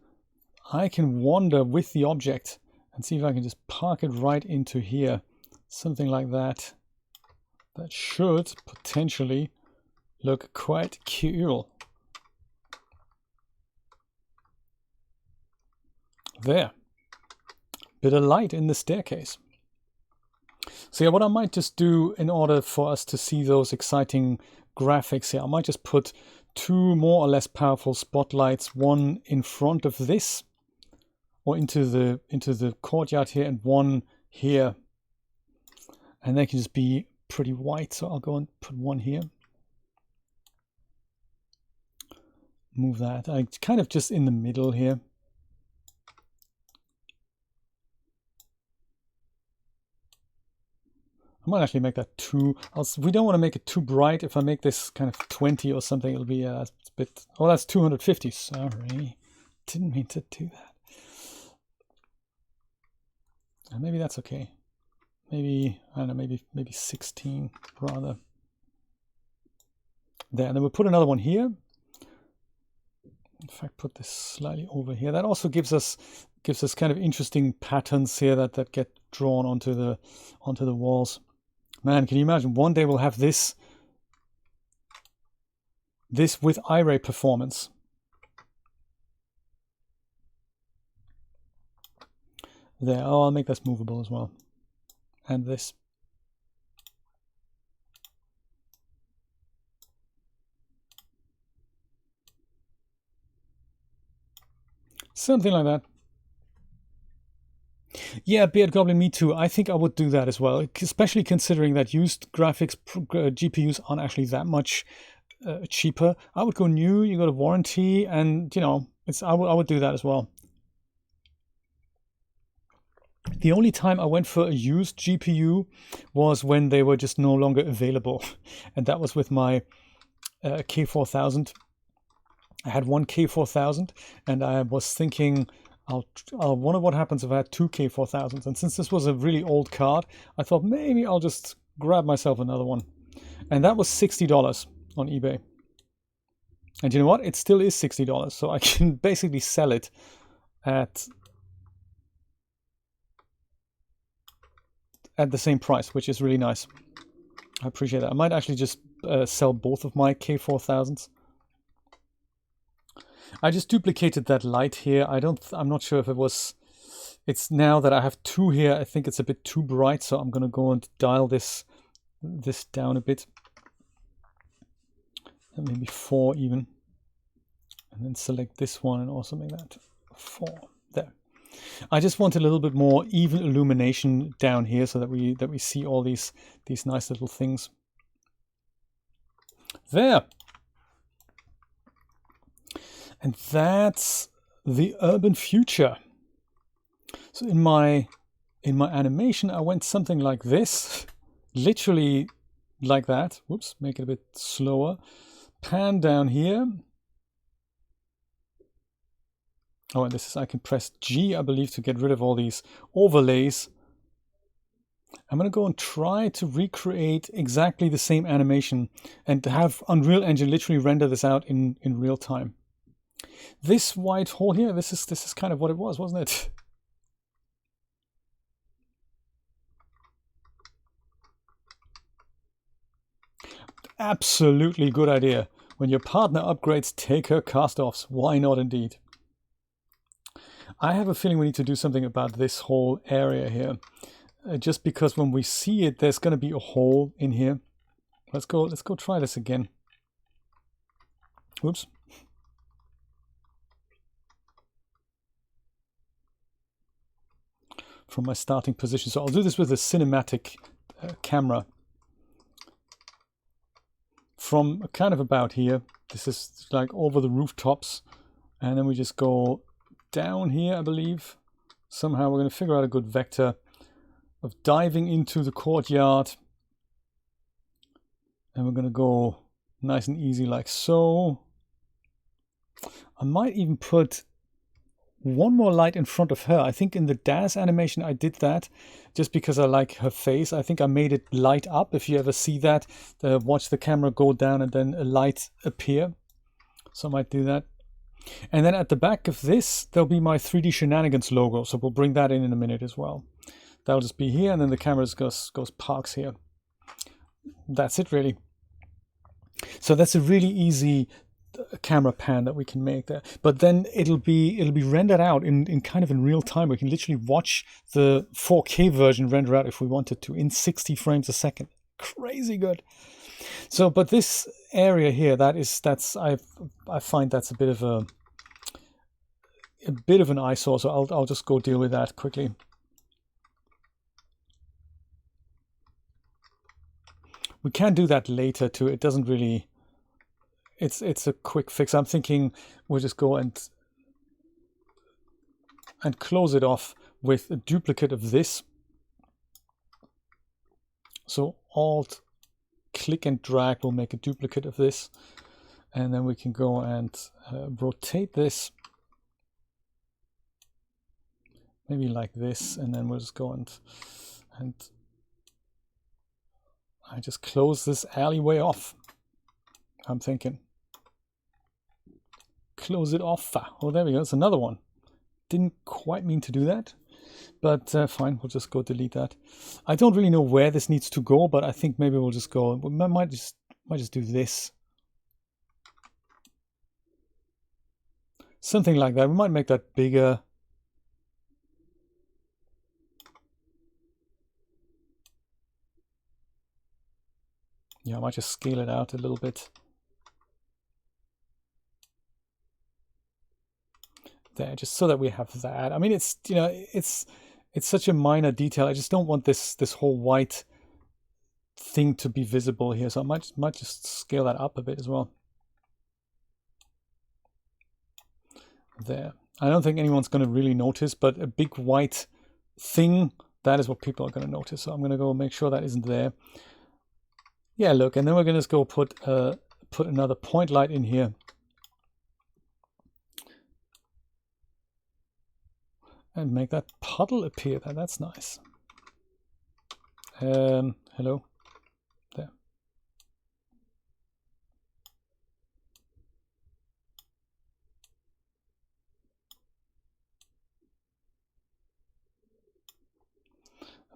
I can wander with the object and see if I can just park it right into here. Something like that. That should potentially look quite cool. There. Bit of light in the staircase. So yeah, what I might just do in order for us to see those exciting graphics here, I might just put two more or less powerful spotlights, one in front of this or into the courtyard here, and one here, and they can just be pretty white. So I'll go and put one here. Move that. I kind of just in the middle here. I might actually make that too. We don't want to make it too bright. If I make this kind of 20 or something, it'll be a bit. Oh, that's 250. Sorry, didn't mean to do that. Maybe that's okay. Maybe I don't know. Maybe 16 rather. There, and then we'll put another one here. In fact, put this slightly over here. That also gives us kind of interesting patterns here that get drawn onto the walls. Man, can you imagine? One day we'll have this with iRay performance. There. Oh, I'll make this movable as well. And this. Something like that. Yeah, Beard Goblin, me too. I think I would do that as well, especially considering that used graphics GPUs aren't actually that much cheaper. I would go new, you got a warranty, and you know, I would do that as well. The only time I went for a used GPU was when they were just no longer available, and that was with my K4000. I had one K4000, and I was thinking, I'll wonder what happens if I had two K4000s. And since this was a really old card, I thought maybe I'll just grab myself another one. And that was $60 on eBay. And you know what? It still is $60. So I can basically sell it at the same price, which is really nice. I appreciate that. I might actually just sell both of my K4000s. I just duplicated that light here. I'm not sure if it's now that I have two here, I think it's a bit too bright, so I'm going to go and dial this down a bit. And maybe 4 even. And then select this one and also make that 4. There. I just want a little bit more even illumination down here so that we see all these nice little things. There. And that's the urban future. So in my animation, I went something like this, literally like that. Whoops, make it a bit slower. Pan down here. Oh, and this is, I can press G, I believe, to get rid of all these overlays. I'm going to go and try to recreate exactly the same animation and have Unreal Engine literally render this out in real time. This white hole here, this is kind of what it was, wasn't it? Absolutely good idea. When your partner upgrades, take her cast-offs. Why not indeed? I have a feeling we need to do something about this whole area here. Just because when we see it, there's going to be a hole in here. Let's go try this again. Whoops. From my starting position. So I'll do this with a cinematic camera. From kind of about here. This is like over the rooftops. And then we just go down here, I believe. Somehow we're going to figure out a good vector of diving into the courtyard. And we're going to go nice and easy like so. I might even put one more light in front of her. I think in the DAZ animation I did that just because I like her face. I think I made it light up. If you ever see that, watch the camera go down and then a light appear. So I might do that. And then at the back of this, there'll be my 3D Shenanigans logo. So we'll bring that in a minute as well. That'll just be here, and then the camera goes parks here. That's it, really. So that's a really easy camera pan that we can make there. But then it'll be rendered out in kind of in real time. We can literally watch the 4K version render out if we wanted to in 60 frames a second. Crazy good. So, but this area here, I find that's a bit of an eyesore. So I'll just go deal with that quickly. We can do that later too. It doesn't really. It's a quick fix. I'm thinking we'll just go and close it off with a duplicate of this. So Alt, click and drag will make a duplicate of this, and then we can go and rotate this, maybe like this, and then we'll just go and I just close this alleyway off. I'm thinking. Close it off. Oh, there we go. It's another one. Didn't quite mean to do that, but fine. We'll just go delete that. I don't really know where this needs to go, but I think maybe we'll just go. We might just do this. Something like that. We might make that bigger. Yeah, I might just scale it out a little bit. There, just so that we have that. I mean, it's, you know, it's such a minor detail. I just don't want this whole white thing to be visible here. So I might just scale that up a bit as well. There. I don't think anyone's going to really notice, but a big white thing, that is what people are going to notice. So I'm going to go make sure that isn't there. Yeah, look, and then we're going to just go put another point light in here. And make that puddle appear there. That's nice. Hello. There.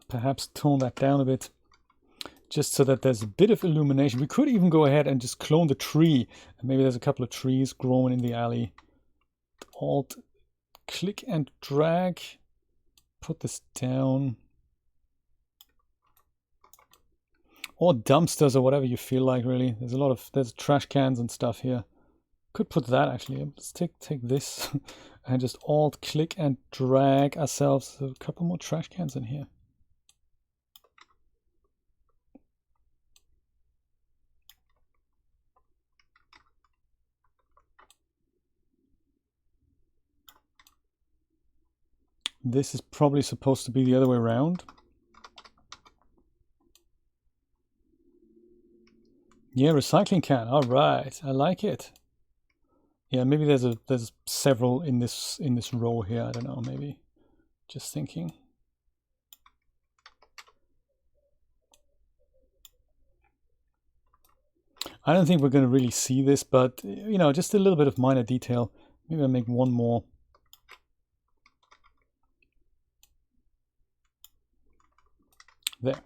Perhaps tone that down a bit, just so that there's a bit of illumination. We could even go ahead and just clone the tree. And maybe there's a couple of trees growing in the alley. Alt, click and drag. Put this down. Or dumpsters or whatever you feel like, really. There's trash cans and stuff here. Could put that actually. Let's take this and just Alt, click and drag ourselves a couple more trash cans in here. This is probably supposed to be the other way around. Yeah, recycling can. All right, I like it. Yeah, maybe there's several in this row here. I don't know. Maybe just thinking. I don't think we're going to really see this, but you know, just a little bit of minor detail. Maybe I'll make one more. There.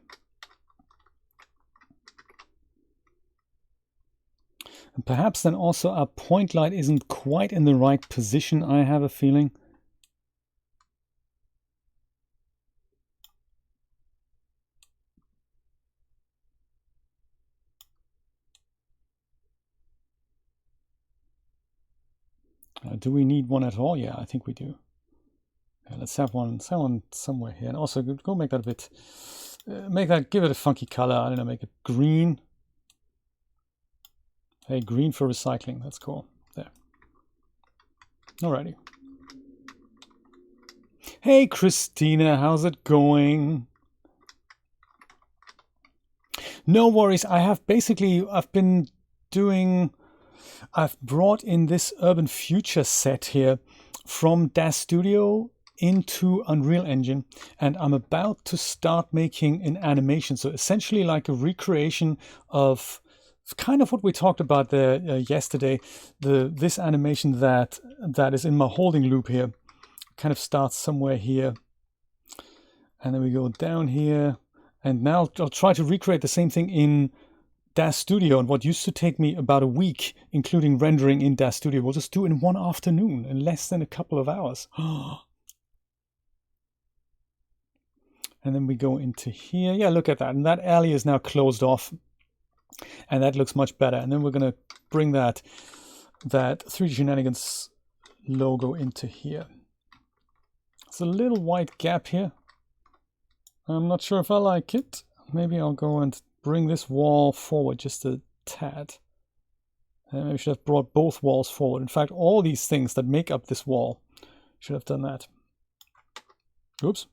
And perhaps then also our point light isn't quite in the right position, I have a feeling. Do we need one at all? Yeah, I think we do. Let's have one somewhere here. And also go make that a bit, give it a funky color. I don't know, make it green. Hey, green for recycling. That's cool. There. Alrighty. Hey, Christina, how's it going? No worries. I've brought in this Urban Future set here from DAZ Studio into Unreal Engine, and I'm about to start making an animation. So essentially like a recreation of kind of what we talked about there yesterday. This animation that is in my holding loop here kind of starts somewhere here, and then we go down here, and now I'll try to recreate the same thing in DAZ Studio. And what used to take me about a week, including rendering in DAZ Studio, we'll just do in one afternoon, in less than a couple of hours. And then we go into here. Yeah, look at that. And that alley is now closed off. And that looks much better. And then we're going to bring that 3D Shenanigans logo into here. It's a little white gap here. I'm not sure if I like it. Maybe I'll go and bring this wall forward just a tad. And maybe I should have brought both walls forward. In fact, all these things that make up this wall should have done that. Oops.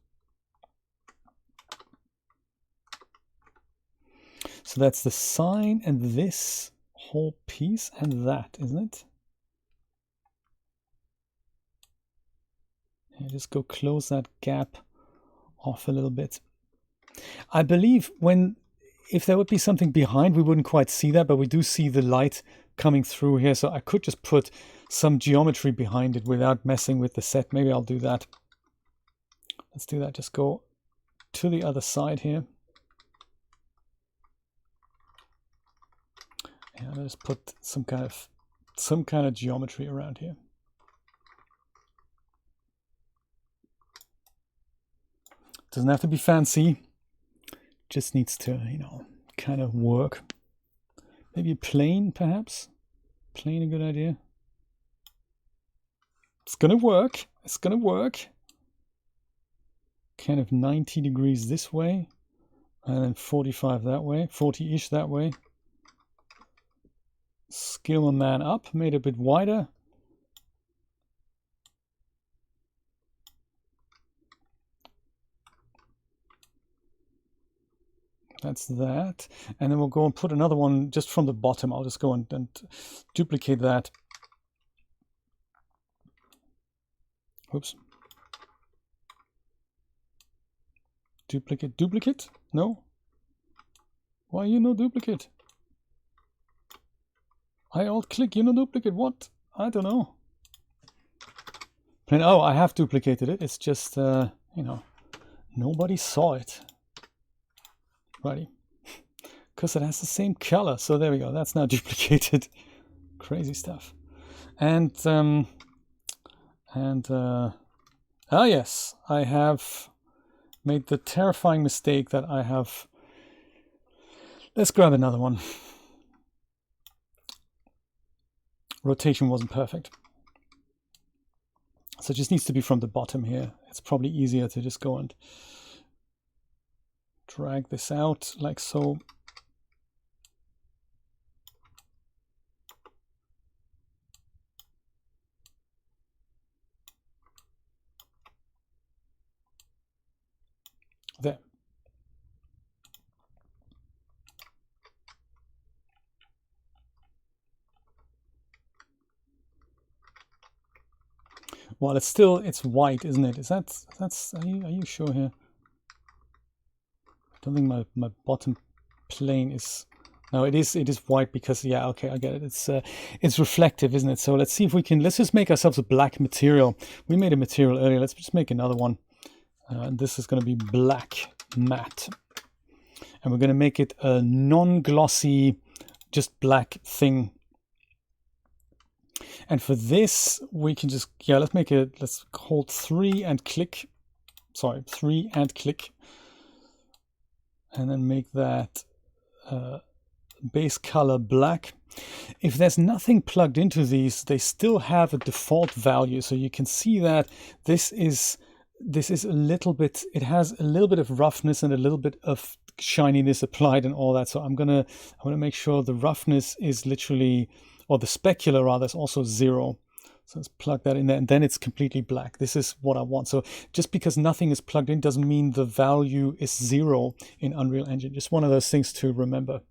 So that's the sign and this whole piece and that, isn't it? And just go close that gap off a little bit. I believe if there would be something behind, we wouldn't quite see that, but we do see the light coming through here. So I could just put some geometry behind it without messing with the set. Maybe I'll do that. Let's do that. Just go to the other side here. And I'll just put some kind of geometry around here. Doesn't have to be fancy. Just needs to, you know, kind of work. Maybe a plane, perhaps. Plane, a good idea. It's gonna work. It's gonna work. Kind of 90 degrees this way, and then 45 that way, 40-ish that way. Scale a man up, made it a bit wider. That's that. And then we'll go and put another one just from the bottom. I'll just go and duplicate that. Oops. Duplicate? No? Why you no duplicate? I alt click, you no duplicate. What? I don't know. And oh, I have duplicated it. It's just, you know, nobody saw it. Righty. Because it has the same color. So there we go. That's now duplicated. Crazy stuff. And ah yes, I have made the terrifying mistake that I have. Let's grab another one. Rotation wasn't perfect. So it just needs to be from the bottom here. It's probably easier to just go and drag this out like so. Well, it's white, isn't it? Are you sure here? I don't think my bottom plane is. No, it is white because, yeah, okay, I get it. It's reflective, isn't it? So let's see if we can, let's just make ourselves a black material. We made a material earlier. Let's just make another one. And this is going to be black matte. And we're going to make it a non-glossy, just black thing. And for this, we can just, yeah, let's hold 3 and click. Sorry, 3 and click. And then make that base color black. If there's nothing plugged into these, they still have a default value. So you can see that this is a little bit, it has a little bit of roughness and a little bit of shininess applied and all that. So I'm gonna make sure the roughness is literally, or the specular rather, is also 0. So let's plug that in there, and then it's completely black. This is what I want. So just because nothing is plugged in doesn't mean the value is 0 in Unreal Engine. Just one of those things to remember.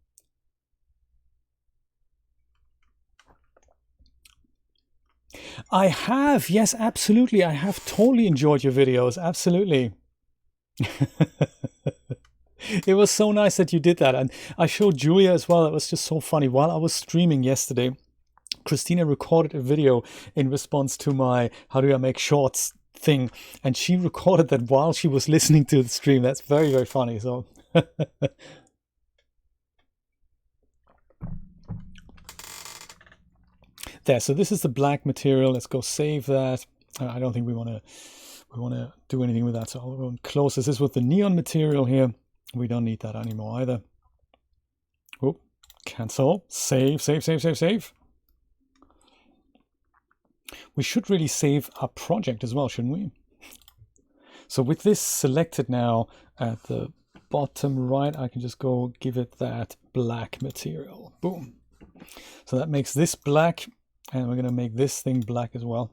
I have, yes, absolutely. I have totally enjoyed your videos. Absolutely. It was so nice that you did that. And I showed Julia as well. It was just so funny. While I was streaming yesterday, Christina recorded a video in response to my how do I make shorts thing. And she recorded that while she was listening to the stream. That's very, very funny. So there, so this is the black material. Let's go save that. I don't think we want to do anything with that. So I'll go and close this. This is with the neon material here. We don't need that anymore either. Oh, cancel, save. We should really save our project as well, shouldn't we? So with this selected now at the bottom right, I can just go give it that black material. Boom. So that makes this black. And we're going to make this thing black as well.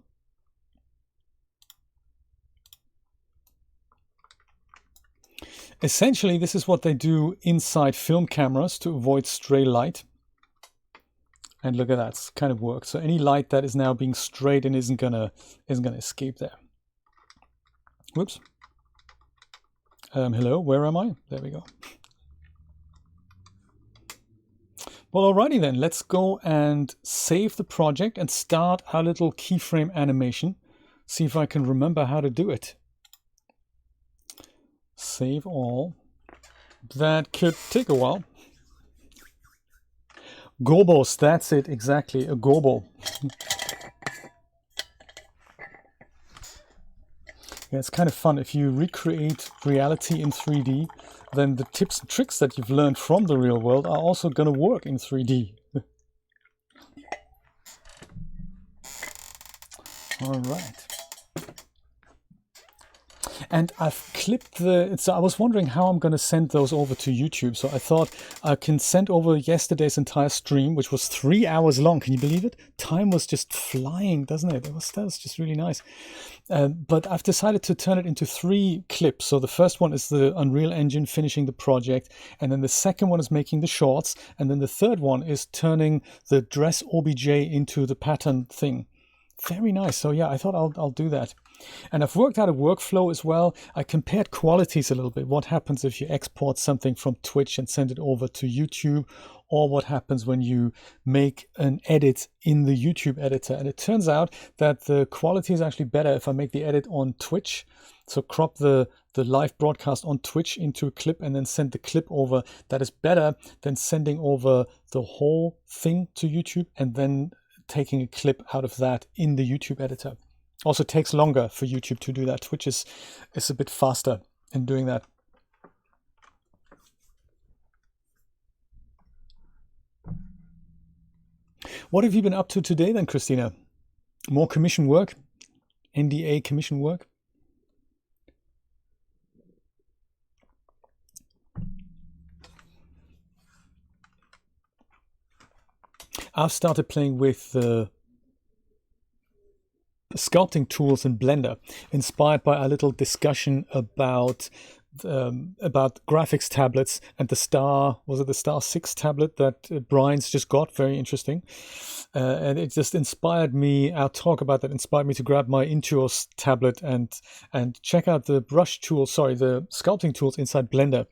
Essentially, this is what they do inside film cameras to avoid stray light. And look at that, it's kind of worked. So any light that is now being strayed in isn't gonna escape there. Whoops. Hello, where am I? There we go. Well, alrighty then, let's go and save the project and start our little keyframe animation. See if I can remember how to do it. Save all. That could take a while. Gobos, that's it, exactly, a gobo. Yeah, it's kind of fun. If you recreate reality in 3D, then the tips and tricks that you've learned from the real world are also going to work in 3D. All right. And I've clipped so I was wondering how I'm going to send those over to YouTube. So I thought I can send over yesterday's entire stream, which was 3 hours long. Can you believe it? Time was just flying, doesn't it? That was just really nice. But I've decided to turn it into 3 clips. So the first one is the Unreal Engine finishing the project. And then the second one is making the shorts. And then the third one is turning the dress OBJ into the pattern thing. Very nice. So yeah, I thought I'll do that. And I've worked out a workflow as well. I compared qualities a little bit. What happens if you export something from Twitch and send it over to YouTube, or what happens when you make an edit in the YouTube editor. And it turns out that the quality is actually better if I make the edit on Twitch. So crop the live broadcast on Twitch into a clip and then send the clip over. That is better than sending over the whole thing to YouTube and then taking a clip out of that in the YouTube editor. Also takes longer for YouTube to do that. Twitch is a bit faster in doing that. What have you been up to today then, Christina? More commission work? NDA commission work? I've started playing with sculpting tools in Blender, inspired by a little discussion about about graphics tablets and the Star, was it the Star 6 tablet that Brian's just got? Very interesting. And it just inspired me, our talk about that inspired me to grab my Intuos tablet and check out the brush tools, sorry, the sculpting tools inside Blender.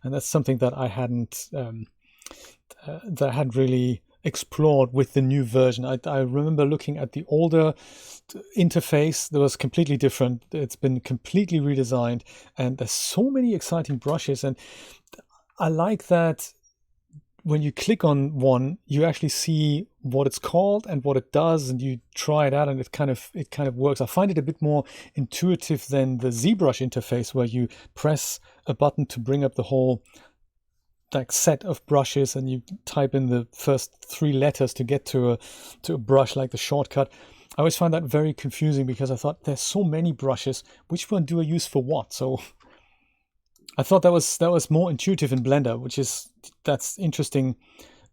And that's something that I hadn't really explored with the new version. I remember looking at the older interface that was completely different. It's been completely redesigned, and there's so many exciting brushes. And I like that when you click on one, you actually see what it's called and what it does, and you try it out, and it kind of works. I find it a bit more intuitive than the ZBrush interface, where you press a button to bring up the whole like set of brushes, and you type in the first 3 letters to get to a brush, like the shortcut. I always find that very confusing because I thought there's so many brushes. Which one do I use for what? So I thought that was more intuitive in Blender, that's interesting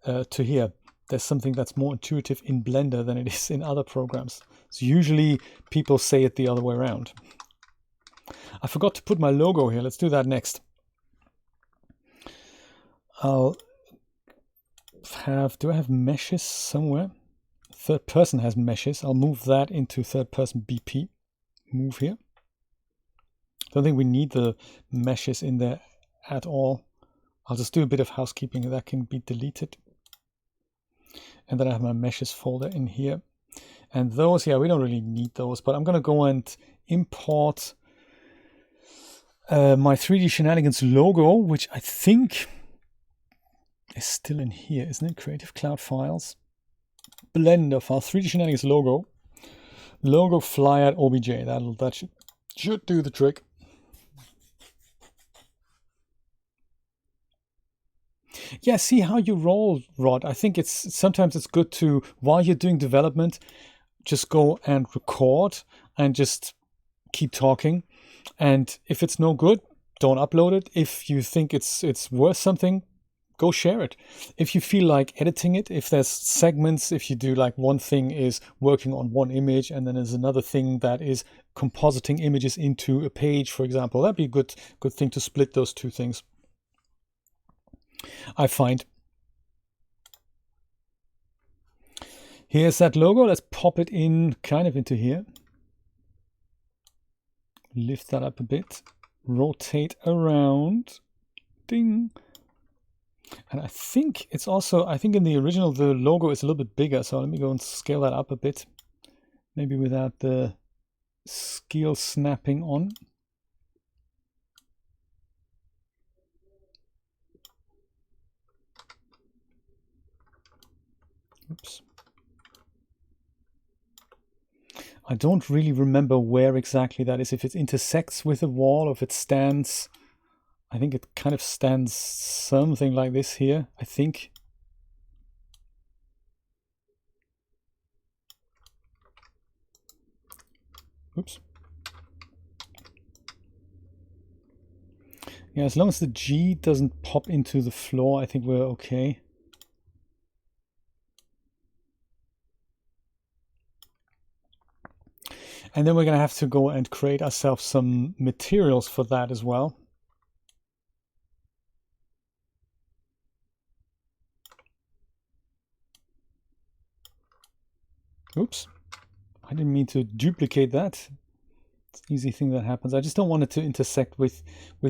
to hear. There's something that's more intuitive in Blender than it is in other programs. So usually people say it the other way around. I forgot to put my logo here. Let's do that next. Do I have meshes somewhere? Third person has meshes. I'll move that into third person BP. Move here. Don't think we need the meshes in there at all. I'll just do a bit of housekeeping. That can be deleted. And then I have my meshes folder in here. And those, yeah, we don't really need those, but I'm going to go and import my 3D Shenanigans logo, which I think is still in here, isn't it? Creative Cloud Files, Blender file, 3D Shenanigans logo fly at OBJ. That should do the trick. Yeah, see how you roll, Rod. I think sometimes it's good to, while you're doing development, just go and record and just keep talking. And if it's no good, don't upload it. If you think it's worth something, go share it. If you feel like editing it, if there's segments, if you do like one thing is working on one image and then there's another thing that is compositing images into a page, for example, that'd be a good thing to split those two things, I find. Here's that logo. Let's pop it in kind of into here. Lift that up a bit. Rotate around. Ding. And I think it's also, I think in the original, the logo is a little bit bigger. So let me go and scale that up a bit. Maybe without the scale snapping on. Oops. I don't really remember where exactly that is. If it intersects with a wall, or if it stands, I think it kind of stands something like this here, I think. Oops. Yeah, as long as the G doesn't pop into the floor, I think we're okay. And then we're going to have to go and create ourselves some materials for that as well. Oops, I didn't mean to duplicate that. It's an easy thing that happens. I just don't want it to intersect with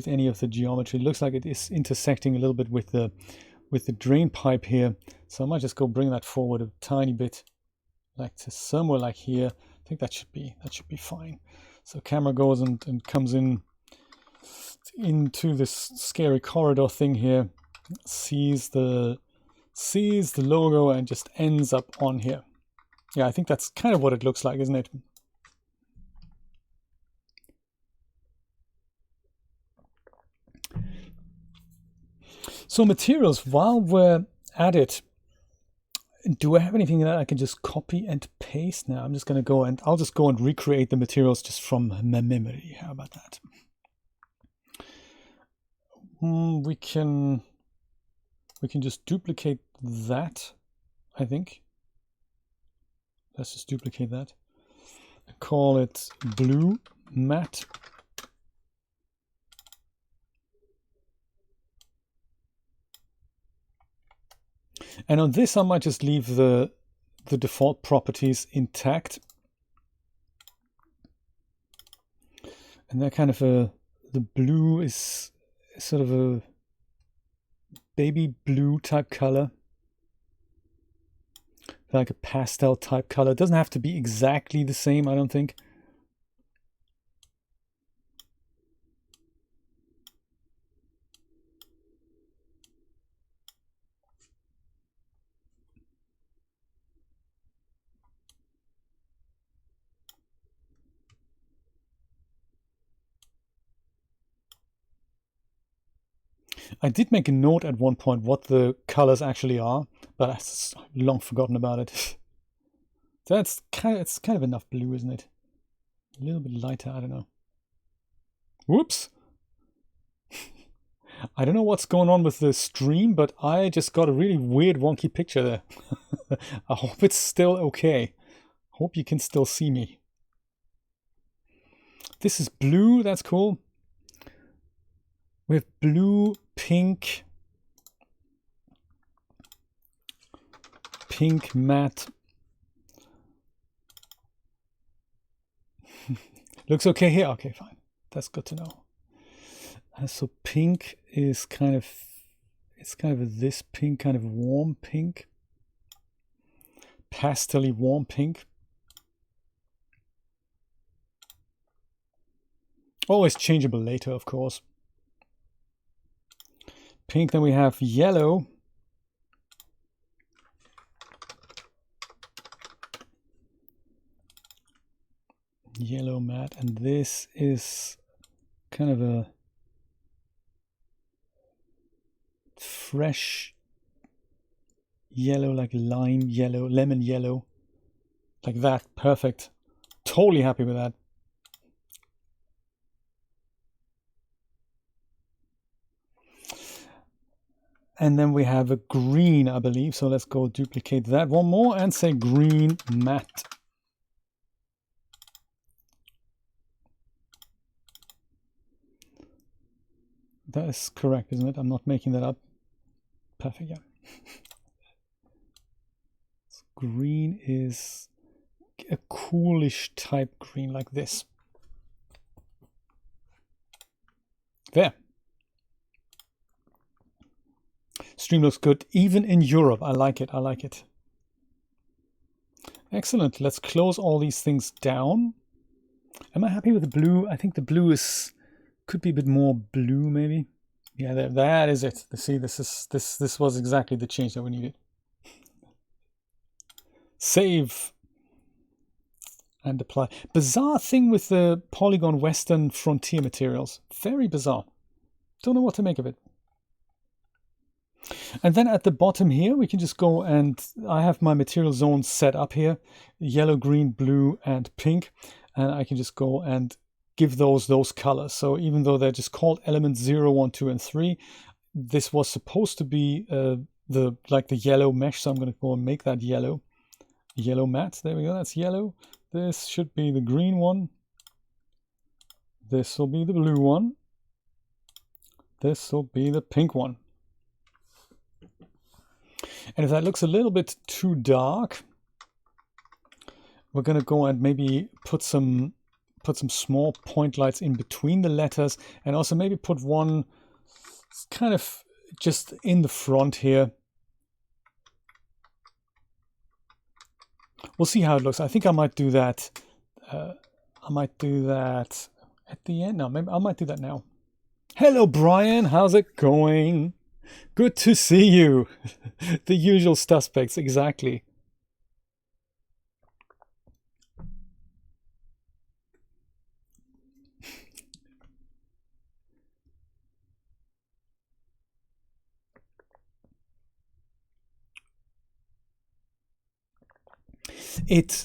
any of the geometry. It looks like it is intersecting a little bit with the drain pipe here. So I might just go bring that forward a tiny bit, like to somewhere like here. I think that should be fine. So camera goes and comes into this scary corridor thing here, sees the logo and just ends up on here. Yeah, I think that's kind of what it looks like, isn't it? So materials, while we're at it, do I have anything that I can just copy and paste now? I'm just going to go and I'll just go and recreate the materials just from my memory. How about that? We can just duplicate that, I think. Let's just duplicate that. Call it blue matte. And on this, I might just leave the default properties intact. And they're kind of the blue is sort of a baby blue type color. Like a pastel type color. It doesn't have to be exactly the same, I don't think. I did make a note at one point what the colors actually are, but I've long forgotten about it. It's kind of enough blue, isn't it? A little bit lighter, I don't know. Whoops! I don't know what's going on with the stream, but I just got a really weird wonky picture there. I hope it's still okay. Hope you can still see me. This is blue, that's cool. We have blue, pink, matte. Looks okay here. Okay, fine. That's good to know. So pink is kind of, it's kind of this pink, kind of warm pink, pastel-y warm pink. Always changeable later, of course. Pink, then we have yellow. Yellow matte, and this is kind of a fresh yellow, like lime yellow, lemon yellow, like that. Perfect. Totally happy with that. And then we have a green, I believe. So let's go duplicate that one more and say green matte. That is correct, isn't it? I'm not making that up. Perfect, yeah. So green is a coolish type green like this. There. Stream looks good, even in Europe. I like it, I like it. Excellent. Let's close all these things down. Am I happy with the blue? I think the blue is could be a bit more blue, maybe. Yeah, that is it. See, this was exactly the change that we needed. Save and apply. Bizarre thing with the Polygon Western Frontier materials. Very bizarre. Don't know what to make of it. And then at the bottom here, we can just go and I have my material zones set up here. Yellow, green, blue, and pink. And I can just go and give those colors. So even though they're just called elements 0, 1, 2, and 3, this was supposed to be the yellow mesh. So I'm going to go and make that yellow matte. There we go. That's yellow. This should be the green one. This will be the blue one. This will be the pink one. And if that looks a little bit too dark, we're going to go and maybe put some small point lights in between the letters, and also maybe put one kind of just in the front here. We'll see how it looks. I think I might do that. I might do that at the end. No, maybe I might do that now. Hello, Brian. How's it going? Good to see you. The usual suspects, exactly. It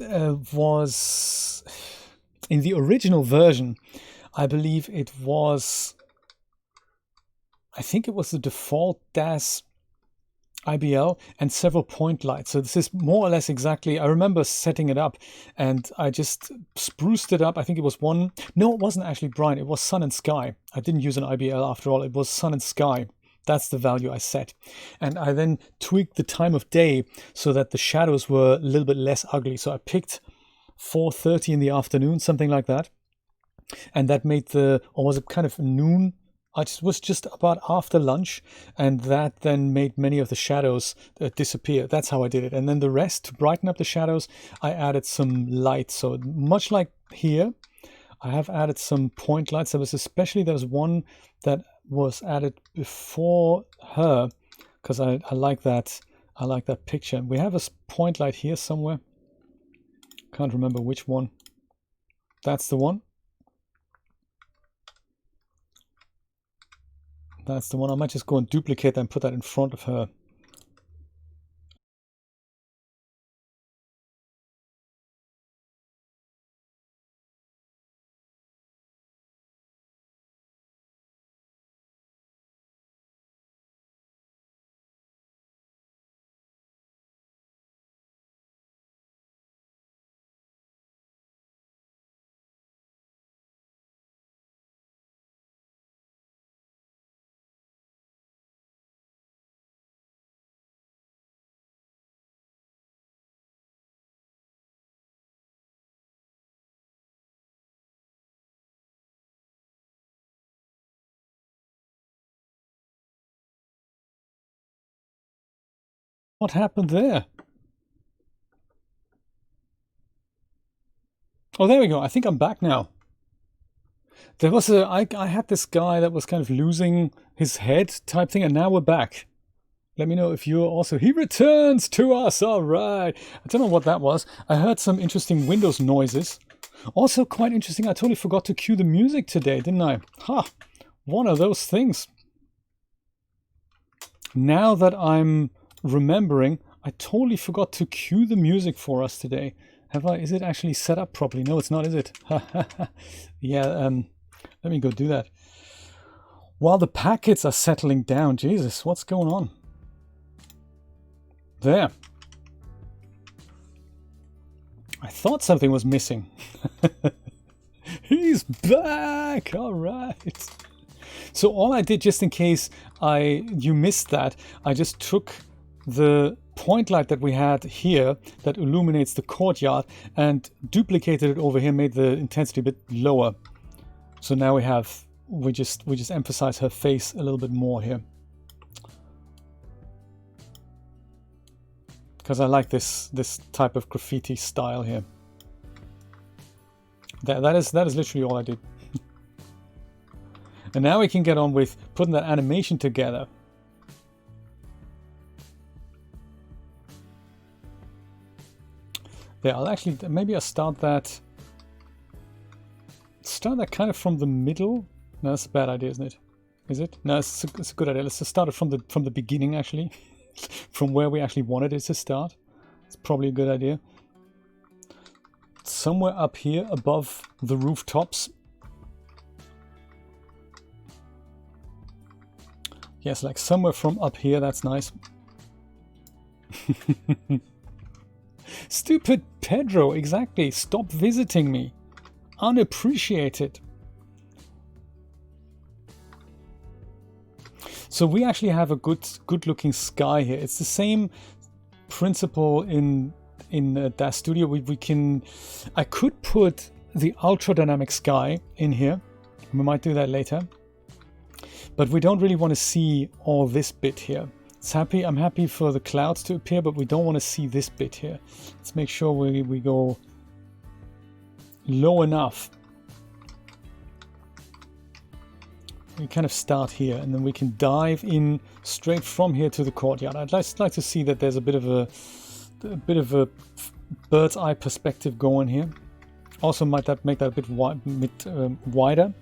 was in the original version, I believe it was, I think it was the default DAZ IBL and several point lights. So this is more or less exactly, I remember setting it up and I just spruced it up. I think it was one, no, it wasn't actually Brian, it was Sun and Sky. I didn't use an IBL after all, it was Sun and Sky That's the value I set. And I then tweaked the time of day so that the shadows were a little bit less ugly. So I picked 4:30 in the afternoon, something like that. And that made or was it kind of noon? It was just about after lunch, and that then made many of the shadows disappear. That's how I did it. And then the rest, to brighten up the shadows, I added some light. So much like here, I have added some point lights. There was one that was added before her, because I like that. I like that picture. We have a point light here somewhere. Can't remember which one. That's the one. That's the one. I might just go and duplicate that and put that in front of her. What happened there? Oh, there we go. I think I'm back now. There was I had this guy that was kind of losing his head type thing, and now we're back. Let me know if you're also... He returns to us! All right. I don't know what that was. I heard some interesting Windows noises. Also quite interesting, I totally forgot to cue the music today, didn't I? Ha! One of those things. Now that I'm remembering, I totally forgot to cue the music for us today. Have I? Is it actually set up properly? No, it's not, is it? Yeah, let me go do that. While the packets are settling down, Jesus, what's going on? There. I thought something was missing. He's back! All right. So all I did, just in case you missed that, I just took the point light that we had here that illuminates the courtyard and duplicated it over here, made the intensity a bit lower. So now we just emphasize her face a little bit more here. Because I like this type of graffiti style here. That is literally all I did. And now we can get on with putting that animation together. Yeah, maybe I'll start that kind of from the middle. No, that's a bad idea, isn't it? Is it? No, it's a good idea. Let's just start it from the beginning, actually. From where we actually wanted it to start. It's probably a good idea. Somewhere up here above the rooftops. Yes, like somewhere from up here, that's nice. Stupid Pedro, exactly. Stop visiting me. Unappreciated. So we actually have a good looking sky here. It's the same principle in DAZ Studio. I could put the ultra dynamic sky in here. We might do that later. But we don't really want to see all this bit here. I'm happy for the clouds to appear, but we don't want to see this bit here. Let's make sure we go low enough. We kind of start here, and then we can dive in straight from here to the courtyard. I'd like to see that there's a bit of a bird's eye perspective going here. Also, might that make that a bit wider?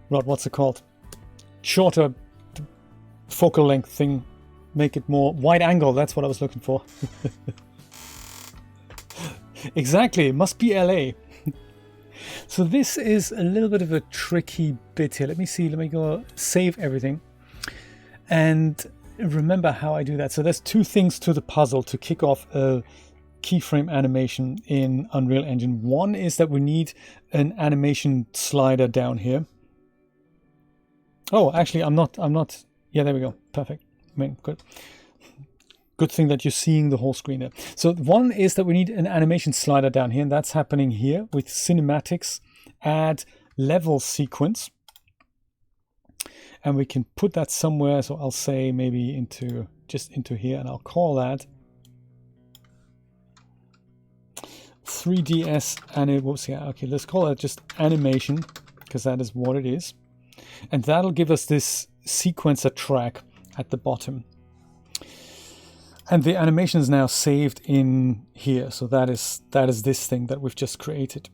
What's it called? Shorter focal length thing. Make it more wide angle. That's what I was looking for. Exactly. It must be LA. So this is a little bit of a tricky bit here. Let me see. Let me go save everything and remember how I do that. So there's two things to the puzzle to kick off a keyframe animation in Unreal Engine. One is that we need an animation slider down here. Oh, actually, I'm not. Yeah, there we go. Perfect. I mean, good. Good thing that you're seeing the whole screen there. So one is that we need an animation slider down here, and that's happening here with cinematics, add level sequence. And we can put that somewhere. So I'll say maybe just into here, and I'll call that 3ds whoops, yeah, okay, let's call that just animation, because that is what it is. And that'll give us this sequencer track at the bottom. And the animation is now saved in here. So that is this thing that we've just created.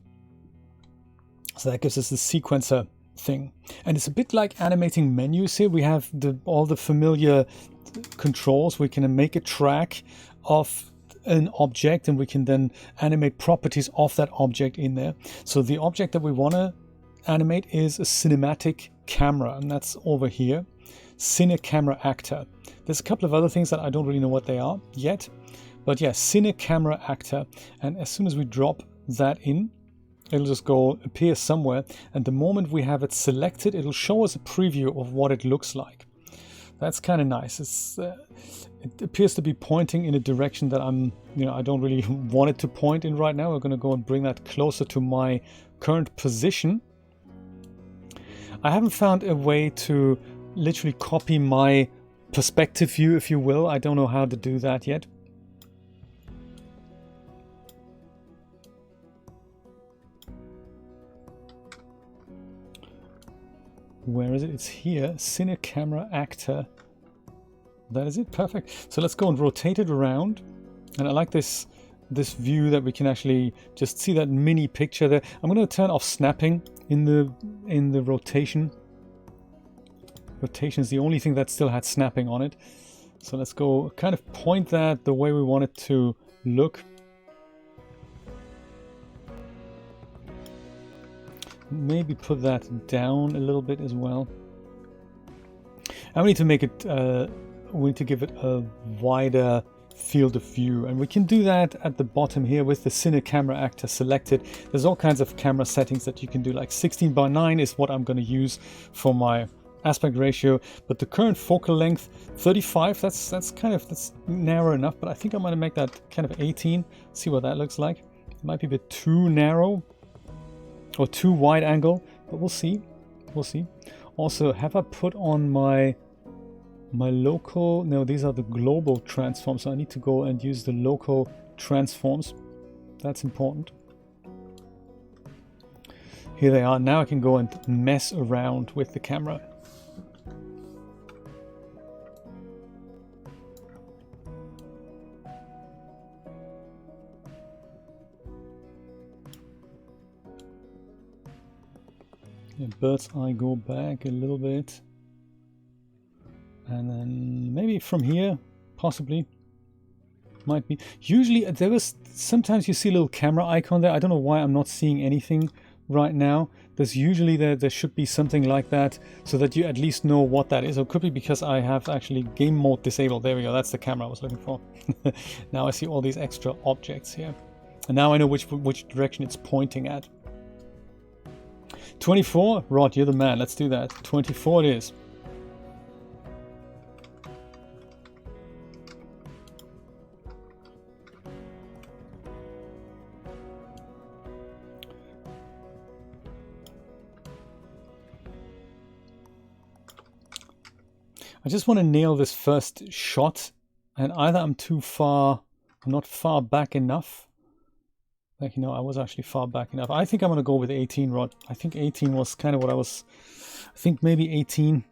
So that gives us the sequencer thing. And it's a bit like animating menus here. We have all the familiar controls. We can make a track of an object, and we can then animate properties of that object in there. So the object that we want to animate is a cinematic camera, and that's over here. Cine camera actor. There's a couple of other things that I don't really know what they are yet, but yeah, cine camera actor. And as soon as we drop that in, it'll just go appear somewhere, and the moment we have it selected, it'll show us a preview of what it looks like. That's kind of nice. It appears to be pointing in a direction that I don't really want it to point in right now. We're going to go and bring that closer to my current position. I haven't found a way to literally copy my perspective view, if you will. I don't know how to do that yet. Where is it? It's here. Cine camera actor. That is it. Perfect. So let's go and rotate it around. And I like this view that we can actually just see that mini picture there. I'm going to turn off snapping in the rotation. Rotation is the only thing that still had snapping on it. So let's go kind of point that the way we want it to look. Maybe put that down a little bit as well. And we need to make it, we need to give it a wider field of view. And we can do that at the bottom here with the Cine Camera Actor selected. There's all kinds of camera settings that you can do, like 16:9 is what I'm going to use for my aspect ratio. But the current focal length, 35, that's narrow enough. But I think I'm going to make that kind of 18. See what that looks like. It might be a bit too narrow or too wide angle, but we'll see. We'll see. Also, have I put on my local? No, these are the global transforms, so I need to go and use the local transforms. That's important. Here they are. Now I can go and mess around with the camera. Bird's eye go back a little bit, and then maybe from here, possibly, might be. Usually there was, sometimes you see a little camera icon there. I don't know why I'm not seeing anything right now. There's usually there should be something like that, so that you at least know what that is. Or it could be because I have actually game mode disabled. There we go, that's the camera I was looking for. Now I see all these extra objects here, and now I know which direction it's pointing at. 24? Rod, you're the man. Let's do that. 24 it is. I just want to nail this first shot, and either I'm not far back enough. Like, you know, I was actually far back enough. I think I'm going to go with 18, Rod. I think 18 was kind of what I was... I think maybe 18.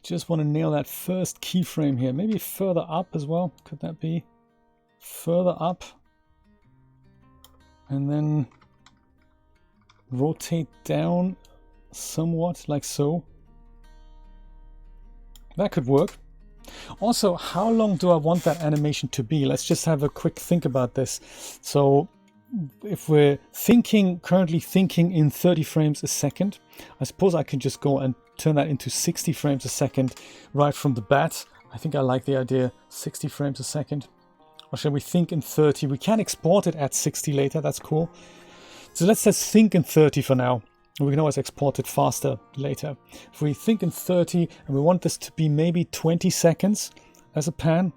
Just want to nail that first keyframe here. Maybe further up as well. Could that be? Further up. And then rotate down somewhat, like so. That could work. Also, how long do I want that animation to be? Let's just have a quick think about this. So if we're currently thinking in 30 frames a second, I suppose I can just go and turn that into 60 frames a second right from the bat. I think I like the idea, 60 frames a second. Or shall we think in 30? We can export it at 60 later, that's cool. So let's just think in 30 for now. We can always export it faster later. If we think in 30 and we want this to be maybe 20 seconds as a pan,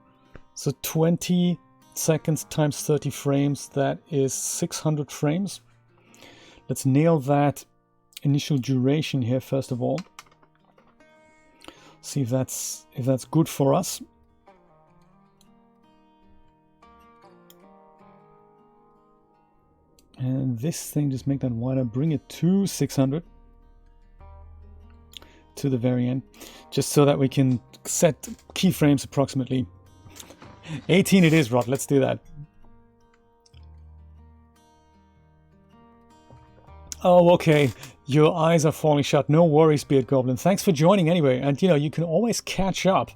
so 20 seconds times 30 frames, that is 600 frames. Let's nail that initial duration here first of all. See if that's good for us. And this thing, just make that wider, bring it to 600 to the very end, just so that we can set keyframes approximately. 18 it is, Rod, let's do that. Oh, okay, your eyes are falling shut. No worries, Beard Goblin. Thanks for joining anyway. And you know, you can always catch up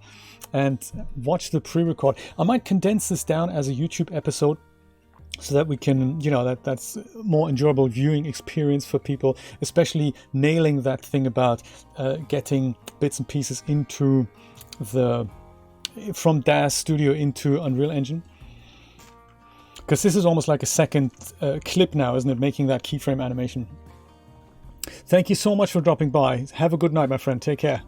and watch the pre-record. I might condense this down as a YouTube episode, so that we can, you know, that's more enjoyable viewing experience for people, especially nailing that thing about getting bits and pieces into from DAZ Studio into Unreal Engine. Because this is almost like a second clip now, isn't it? Making that keyframe animation. Thank you so much for dropping by. Have a good night, my friend. Take care.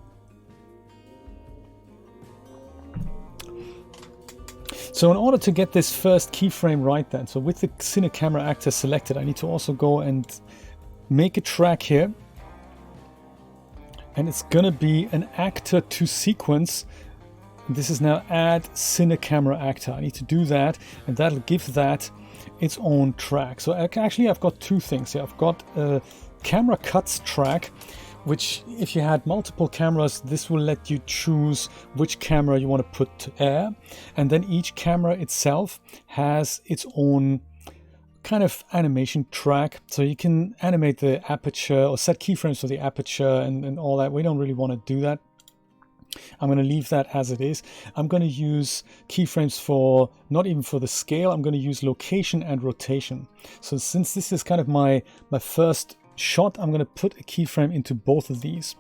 So in order to get this first keyframe right then, so with the Cine Camera Actor selected, I need to also go and make a track here. And it's going to be an actor to sequence. This is now add Cine Camera Actor. I need to do that, and that'll give that its own track. So actually I've got two things here. I've got a camera cuts track, which if you had multiple cameras, this will let you choose which camera you want to put to air. And then each camera itself has its own kind of animation track. So you can animate the aperture or set keyframes for the aperture and all that. We don't really want to do that. I'm going to leave that as it is. I'm going to use keyframes for, not even for the scale, I'm going to use location and rotation. So since this is kind of my first shot, I'm going to put a keyframe into both of these,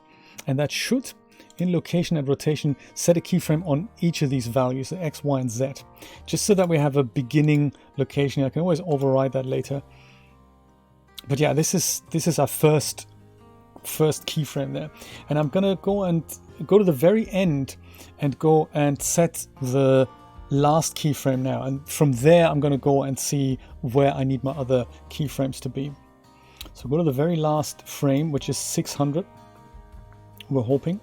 and that should, in location and rotation, set a keyframe on each of these values, the X, Y, and Z, just so that we have a beginning location. I can always override that later. But yeah, this is our first keyframe there, and I'm gonna go to the very end and go and set the last keyframe now, and from there I'm gonna go and see where I need my other keyframes to be. So go to the very last frame, which is 600. We're hoping.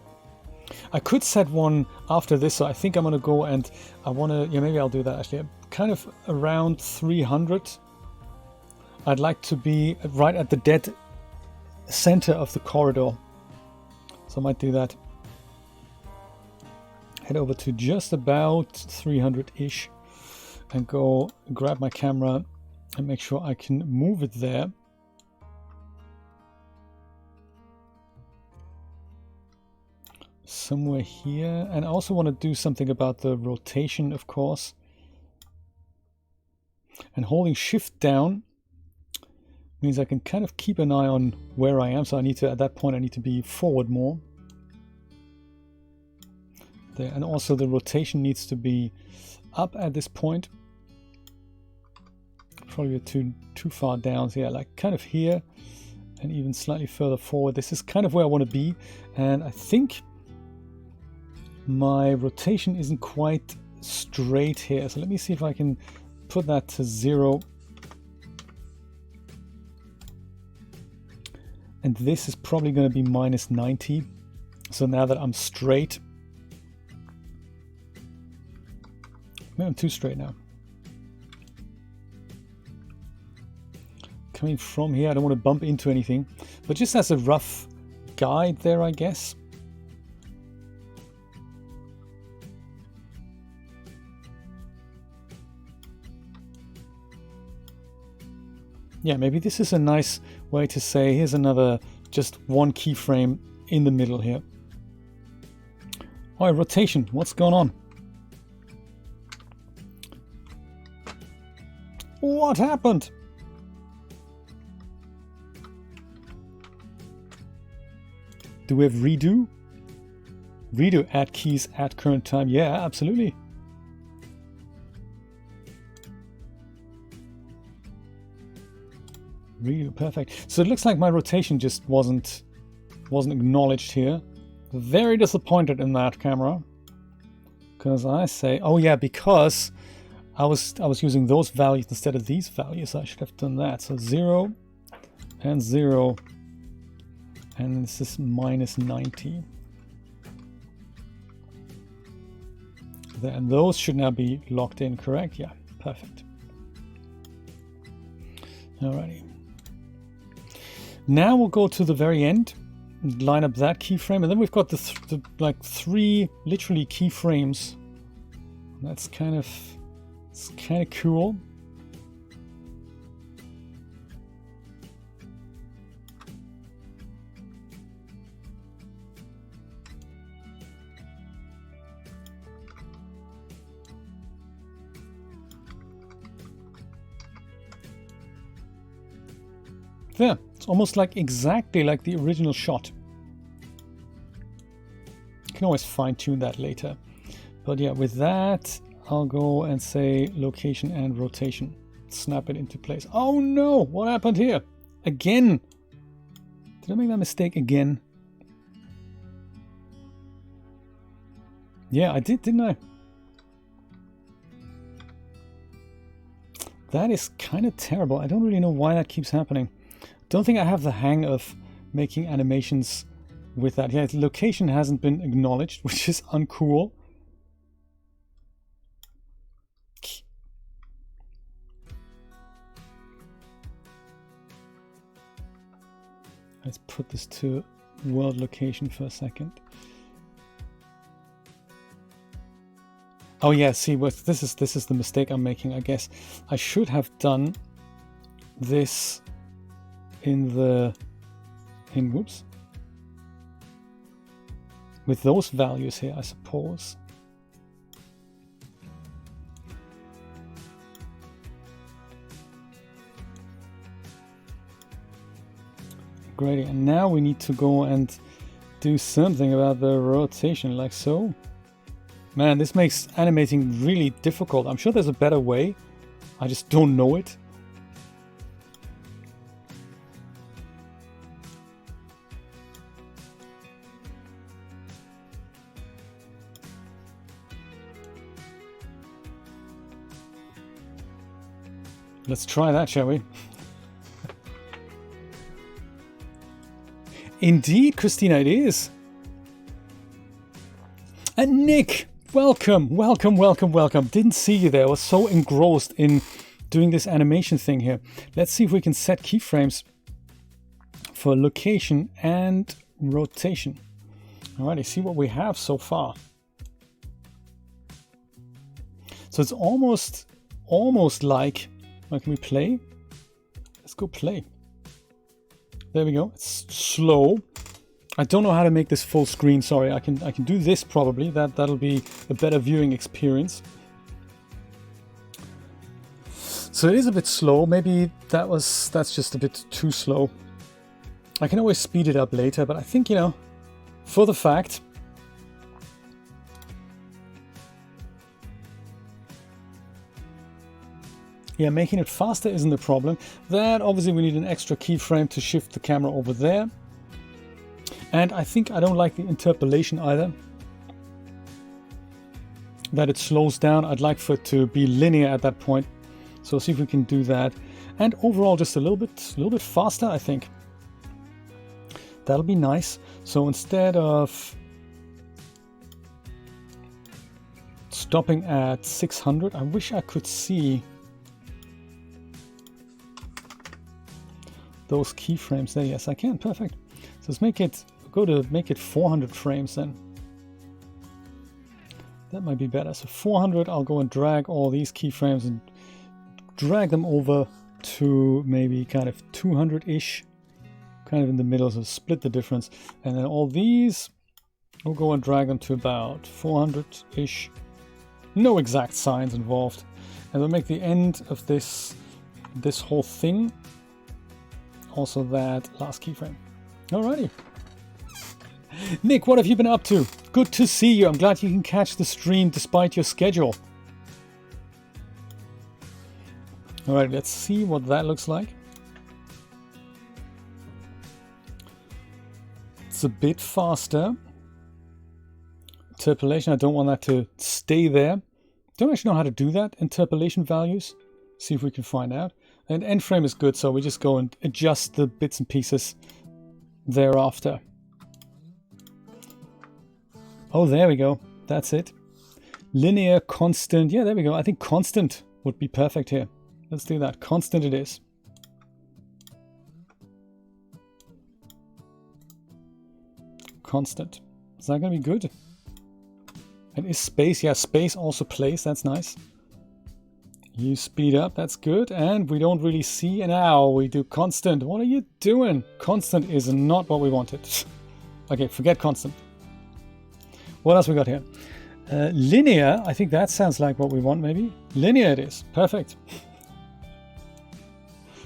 I could set one after this, so I think I'm going to go and I want to, yeah, maybe I'll do that actually. Kind of around 300. I'd like to be right at the dead center of the corridor. So I might do that. Head over to just about 300-ish and go grab my camera and make sure I can move it there. Somewhere here, and I also want to do something about the rotation, of course. And holding shift down means I can kind of keep an eye on where I am, so I need to, at that point I need to be forward more there, and also the rotation needs to be up at this point, probably too far down, so yeah, like kind of here and even slightly further forward. This is kind of where I want to be, and I think my rotation isn't quite straight here, so let me see if I can put that to 0. And this is probably going to be -90. So now that I'm straight, maybe I'm too straight now. Coming from here, I don't want to bump into anything, but just as a rough guide there, I guess. Yeah, maybe this is a nice way to say, here's another, just one keyframe in the middle here. All right, rotation, what's going on? What happened? Do we have redo? Redo, add keys at current time. Yeah, absolutely. Really perfect. So it looks like my rotation just wasn't acknowledged here. Very disappointed in that camera. Because I say, oh yeah, because I was using those values instead of these values. I should have done that. So 0 and 0, and this is minus 90. Then those should now be locked in, correct? Yeah, perfect. Alrighty. Now we'll go to the very end, and line up that keyframe, and then we've got the like 3 literally keyframes. That's kind of cool. There, it's almost like exactly like the original shot. You can always fine-tune that later. But yeah, with that, I'll go and say location and rotation. Snap it into place. Oh no! What happened here? Again! Did I make that mistake again? Yeah, I did, didn't I? That is kind of terrible. I don't really know why that keeps happening. Don't think I have the hang of making animations with that. Yeah, the location hasn't been acknowledged, which is uncool. Let's put this to world location for a second. Oh yeah, see, this is the mistake I'm making, I guess. I should have done this whoops, with those values here, I suppose. Great, and now we need to go and do something about the rotation, like so. Man, this makes animating really difficult. I'm sure there's a better way. I just don't know it. Let's try that, shall we? Indeed, Christina, it is. And Nick, welcome, welcome, welcome, welcome. Didn't see you there. I was so engrossed in doing this animation thing here. Let's see if we can set keyframes for location and rotation. Alrighty, see what we have so far. So it's almost like, can we play? Let's go play. There we go. It's slow. I don't know how to make this full screen. Sorry, I can do this probably. That'll be a better viewing experience. So it is a bit slow. Maybe that's just a bit too slow. I can always speed it up later, but I think, you know, for the fact. Yeah, making it faster isn't the problem. That obviously we need an extra keyframe to shift the camera over there. And I think I don't like the interpolation either. That it slows down. I'd like for it to be linear at that point. So see if we can do that. And overall just a little bit faster, I think. That'll be nice. So instead of stopping at 600, I wish I could see those keyframes there. Yes, I can. Perfect. So let's make it 400 frames then. That might be better. So 400, I'll go and drag all these keyframes and drag them over to maybe kind of 200-ish, kind of in the middle, so split the difference. And then all these, we'll go and drag them to about 400-ish. No exact signs involved. And we'll make the end of this whole thing also that last keyframe. Alrighty. Nick, what have you been up to? Good to see you. I'm glad you can catch the stream despite your schedule. Alright, let's see what that looks like. It's a bit faster. Interpolation, I don't want that to stay there. Don't actually know how to do that. Interpolation values. See if we can find out. And end frame is good, so we just go and adjust the bits and pieces thereafter. Oh, there we go. That's it. Linear, constant. Yeah, there we go. I think constant would be perfect here. Let's do that. Constant it is. Constant. Is that going to be good? And is space? Yeah, space also plays. That's nice. You speed up. That's good. And we don't really see. And now we do constant. What are you doing? Constant is not what we wanted. Okay, forget constant. What else we got here? Linear. I think that sounds like what we want, maybe. Linear it is. Perfect.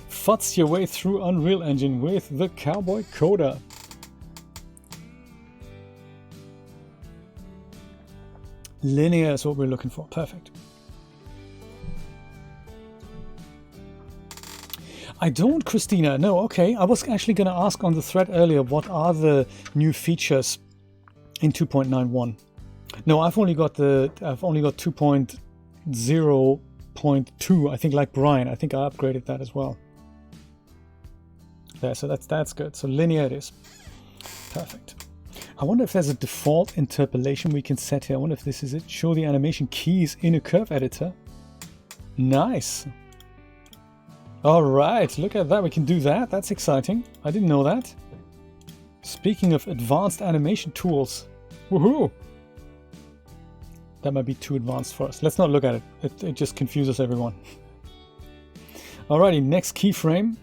Futz your way through Unreal Engine with the Cowboy Coda. Linear is what we're looking for. Perfect. I don't, Christina. No, okay. I was actually going to ask on the thread earlier, what are the new features in 2.91? No, I've only got 2.0.2. I think, like Brian. I think I upgraded that as well. There, so that's good. So linear it is. Perfect. I wonder if there's a default interpolation we can set here. I wonder if this is it. Show the animation keys in a curve editor. Nice. All right, look at that. We can do that. That's exciting. I didn't know that. Speaking of advanced animation tools. Woohoo! That might be too advanced for us. Let's not look at it. It just confuses everyone. Alrighty, next keyframe.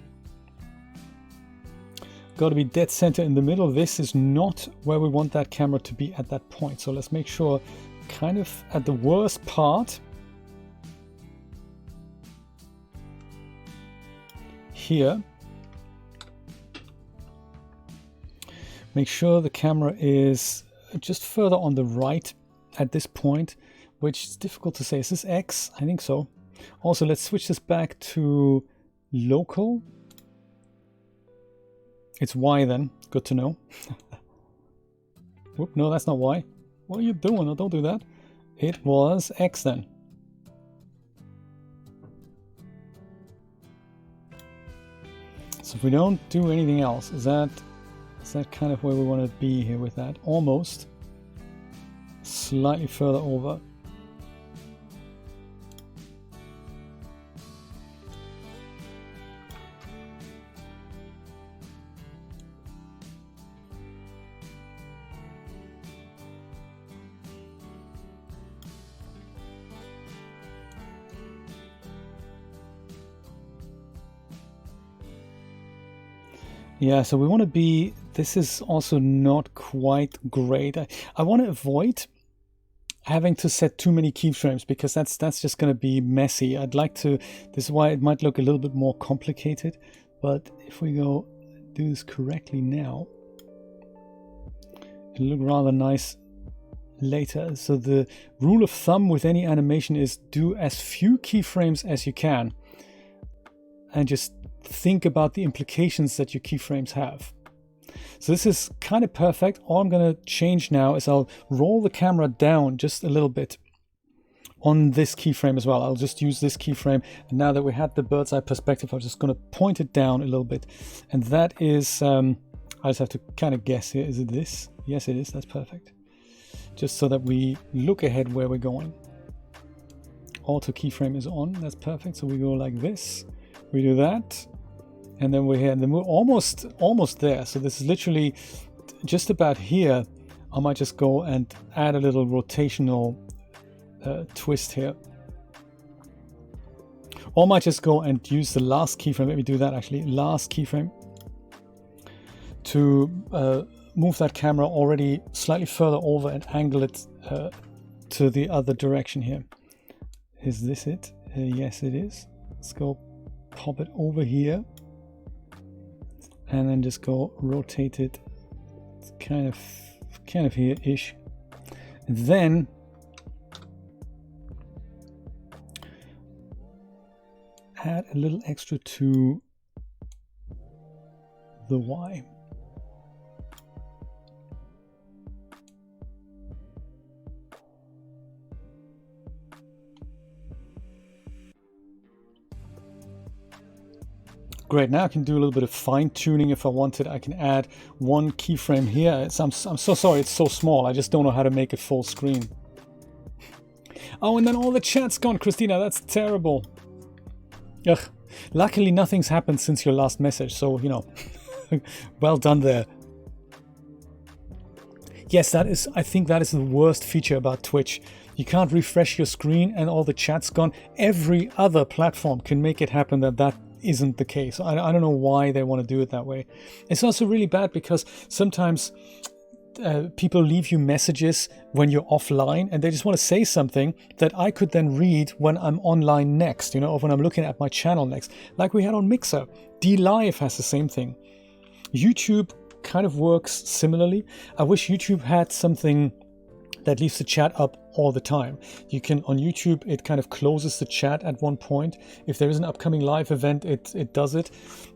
Got to be dead center in the middle. This is not where we want that camera to be at that point. So let's make sure kind of at the worst part here. Make sure the camera is just further on the right at this point, which is difficult to say. Is this X? I think so. Also, let's switch this back to local. It's Y then. Good to know. Whoop, no, that's not Y. What are you doing? No, don't do that. It was X then. So if we don't do anything else, is that kind of where we want to be here with that? Almost. Slightly further over. Yeah, so we want to be, this is also not quite great. I want to avoid having to set too many keyframes because that's just going to be messy. I'd like to, this is why it might look a little bit more complicated, but if we go do this correctly now, it'll look rather nice later. So the rule of thumb with any animation is do as few keyframes as you can and just think about the implications that your keyframes have. So this is kind of perfect. All I'm going to change now is I'll roll the camera down just a little bit on this keyframe as well. I'll just use this keyframe. And now that we had the bird's eye perspective, I'm just going to point it down a little bit. And that is, I just have to kind of guess here. Is it this? Yes, it is. That's perfect. Just so that we look ahead where we're going. Auto keyframe is on. That's perfect. So we go like this. We do that. And then we're here, and then we're almost there. So this is literally just about here. I might just go and add a little rotational twist here. Or I might just go and use the last keyframe. Let me do that actually. Last keyframe to move that camera already slightly further over and angle it to the other direction here. Is this it? Yes, it is. Let's go pop it over here. And then just go rotate it kind of here-ish. And then add a little extra to the Y. Great, now I can do a little bit of fine tuning if I wanted. I can add one keyframe here. I'm so sorry, it's so small. I just don't know how to make it full screen. Oh, and then all the chat's gone, Christina. That's terrible. Ugh. Luckily, nothing's happened since your last message, so, you know, well done there. Yes, I think that is the worst feature about Twitch. You can't refresh your screen and all the chat's gone. Every other platform can make it happen that isn't the case. I don't know why they want to do it that way. It's also really bad because sometimes people leave you messages when you're offline and they just want to say something that I could then read when I'm online next, you know, or when I'm looking at my channel next, like we had on Mixer. DLive has the same thing. YouTube kind of works similarly. I wish YouTube had something that leaves the chat up all the time. You can, on YouTube, it kind of closes the chat at one point. If there is an upcoming live event, it does it.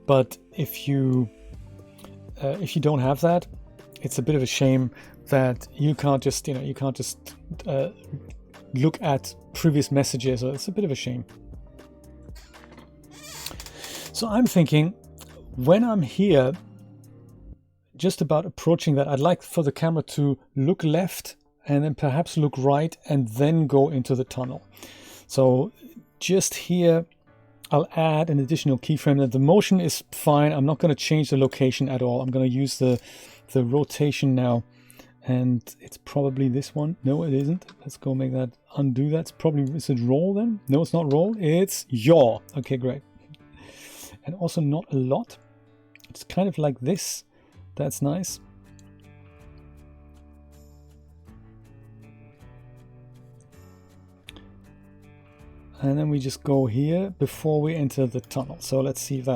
But if you don't have that, it's a bit of a shame that you can't just, look at previous messages. So it's a bit of a shame. So I'm thinking, when I'm here, just about approaching that, I'd like for the camera to look left and then perhaps look right and then go into the tunnel. So just here, I'll add an additional keyframe. And the motion is fine. I'm not going to change the location at all. I'm going to use the rotation now. And it's probably this one. No, it isn't. Let's go make that undo. That's probably, is it roll then? No, it's not roll. It's yaw. Okay, great. And also not a lot. It's kind of like this. That's nice. And then we just go here before we enter the tunnel. So let's see if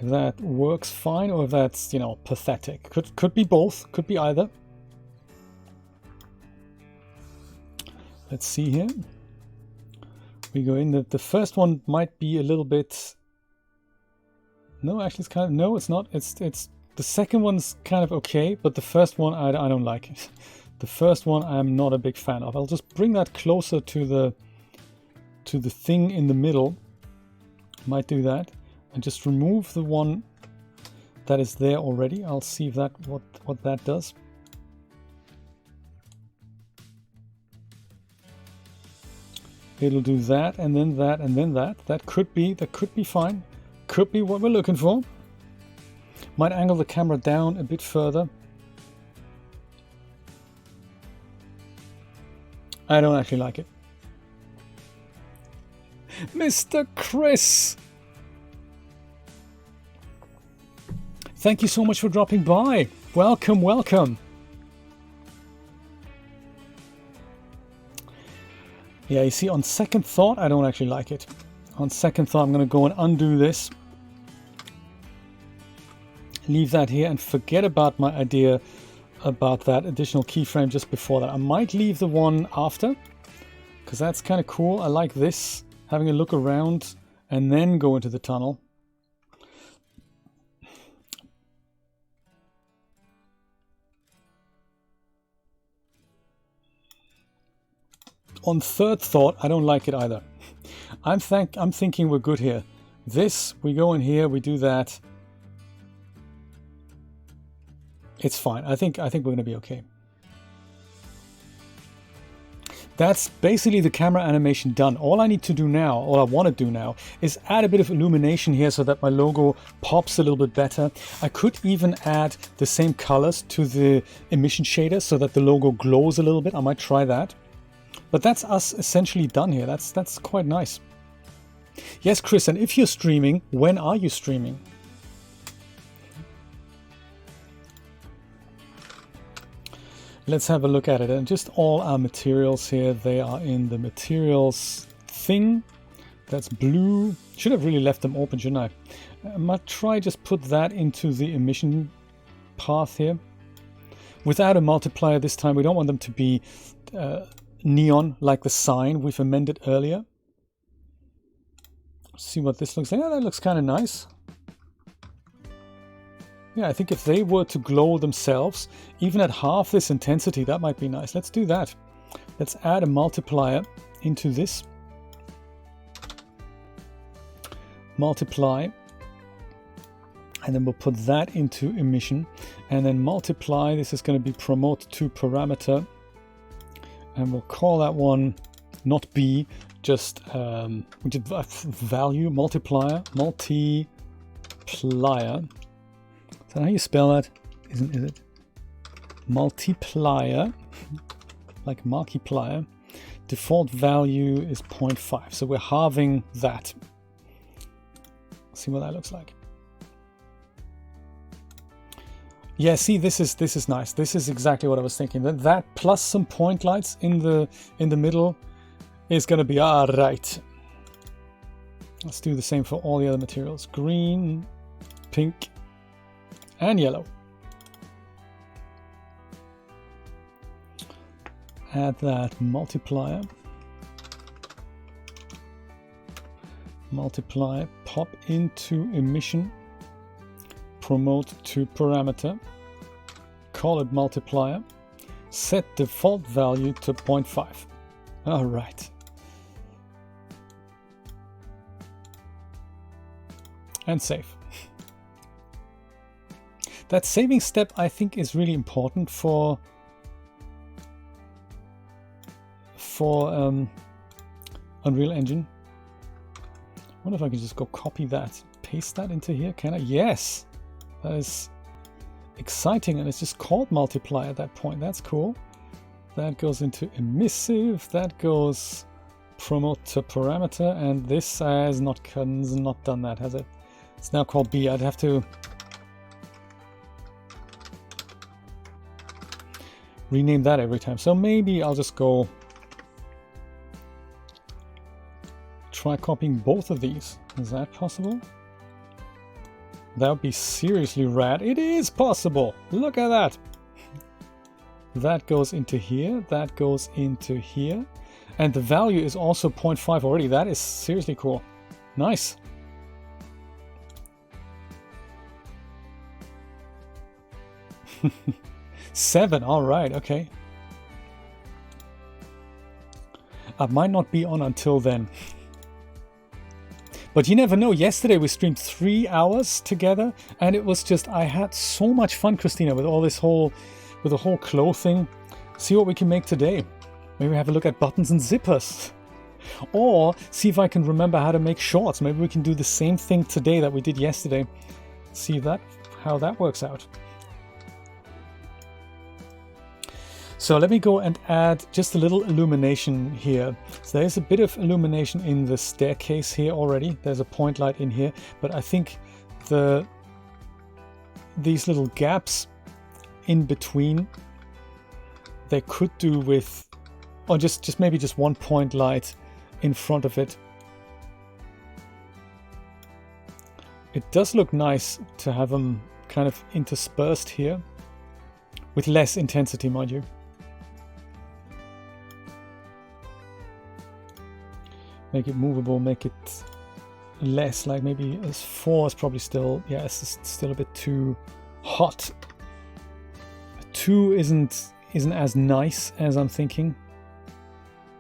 that works fine or if that's, you know, pathetic. Could be both, could be either. Let's see here. We go in. The first one might be a little bit. No, actually, it's kind of, no, it's not. It's the second one's kind of okay, but the first one I don't like it. The first one I'm not a big fan of. I'll just bring that closer to the thing in the middle. Might do that, and just remove the one that is there already. I'll see if that what that does. It'll do that, and then that, and then that. That could be fine. Could be what we're looking for. Might angle the camera down a bit further. I don't actually like it. Mr. Chris! Thank you so much for dropping by. Welcome, welcome. Yeah, you see, on second thought, I don't actually like it. On second thought, I'm going to go and undo this. Leave that here and forget about my idea about that additional keyframe just before that. I might leave the one after, because that's kind of cool. I like this, having a look around and then go into the tunnel. On third thought, I don't like it either. I'm thinking we're good here. This, we go in here, we do that. It's fine. I think we're going to be okay. That's basically the camera animation done. All I need to do now, all I want to do now, is add a bit of illumination here so that my logo pops a little bit better. I could even add the same colors to the emission shader so that the logo glows a little bit. I might try that. But that's us essentially done here. That's quite nice. Yes, Chris, and if you're streaming, when are you streaming? Let's have a look at it. And just all our materials here, they are in the materials thing. That's blue. Should have really left them open, shouldn't I? I might try just put that into the emission path here. Without a multiplier this time. We don't want them to be neon like the sign we've amended earlier. See what this looks like. Yeah, that looks kind of nice. Yeah, I think if they were to glow themselves, even at half this intensity, that might be nice. Let's do that. Let's add a multiplier into this. Multiply. And then we'll put that into emission, and then multiply. This is going to be promote to parameter, and we'll call that one not B, just we did value multiplier. Is that how you spell that? Is it multiplier? Like Markiplier. Default value is 0.5, so we're halving that. See what that looks like. Yeah, see, this is nice. This is exactly what I was thinking. That plus some point lights in the middle is going to be all right. Let's do the same for all the other materials: green, pink, and yellow. Add that multiplier. Multiply, pop into emission. Promote to parameter, call it multiplier, set default value to 0.5. All right. And save. That saving step, I think, is really important for Unreal Engine. I wonder if I can just go copy that, paste that into here. Can I? Yes. That is exciting, and it's just called multiply at that point. That's cool. That goes into emissive. That goes promote to parameter, and this has not done that, has it? It's now called B. I'd have to rename that every time. So maybe I'll just go try copying both of these. Is that possible? That would be seriously rad. It is possible. Look at that. That goes into here. That goes into here. And the value is also 0.5 already. That is seriously cool. Nice. Seven. All right. Okay. I might not be on until then. But you never know. Yesterday we streamed 3 hours together, and it was just, I had so much fun, Christina, with all this with the whole clothing. See what we can make today. Maybe have a look at buttons and zippers. Or see if I can remember how to make shorts. Maybe we can do the same thing today that we did yesterday. See how that works out. So let me go and add just a little illumination here. So there's a bit of illumination in the staircase here already. There's a point light in here, but I think these little gaps in between, they could do with, or just maybe just one point light in front of it. It does look nice to have them kind of interspersed here with less intensity, mind you. Make it movable, make it less, like maybe as 4 is probably still, yeah, it's still a bit too hot. 2 isn't as nice as I'm thinking.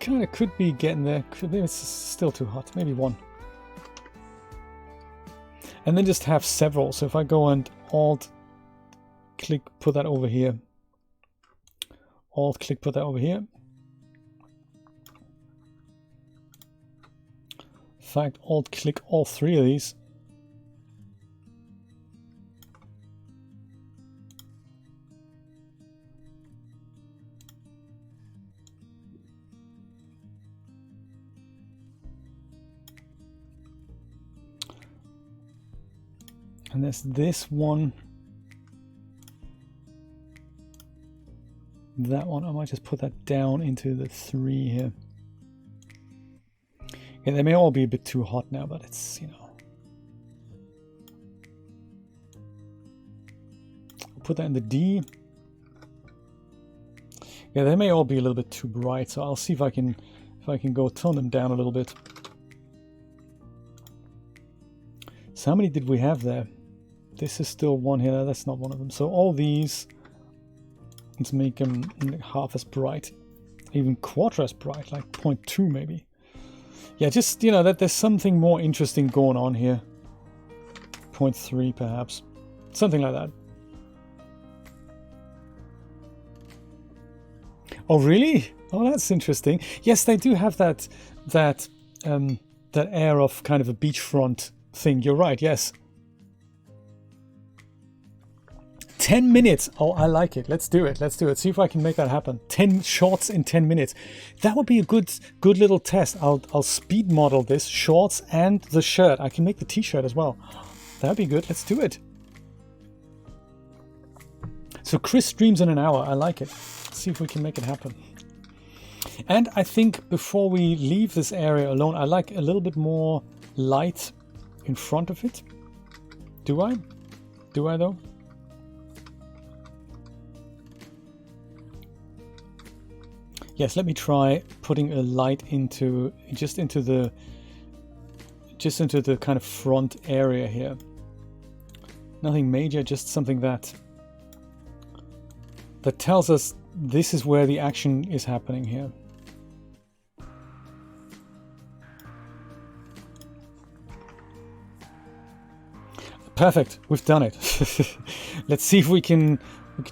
Kind of could be getting there. Maybe it's still too hot. Maybe 1. And then just have several. So if I go and Alt-click, put that over here. Alt-click, put that over here. In fact, Alt-click all 3 of these. And there's this one. That one, I might just put that down into the 3 here. Yeah, they may all be a bit too hot now, but it's, you know. I'll put that in the D. Yeah, they may all be a little bit too bright, so I'll see if I can go tone them down a little bit. So how many did we have there? This is still one here, that's not one of them. So all these, let's make them half as bright, even quarter as bright, like 0.2 maybe. Yeah, just, you know, that there's something more interesting going on here. 0.3 perhaps. Something like that. Oh, really? Oh, that's interesting. Yes, they do have that air of kind of a beachfront thing. You're right. Yes. 10 minutes. Oh, I like it. Let's do it. Let's do it. See if I can make that happen. 10 shorts in 10 minutes. That would be a good little test. I'll speed model this shorts and the shirt. I can make the t-shirt as well. That'd be good. Let's do it. So Chris streams in an hour. I like it. Let's see if we can make it happen. And I think before we leave this area alone, I like a little bit more light in front of it. Do I? Do I though? Yes, let me try putting a light into the kind of front area here. Nothing major, just something that tells us this is where the action is happening here. Perfect, we've done it. Let's see if we can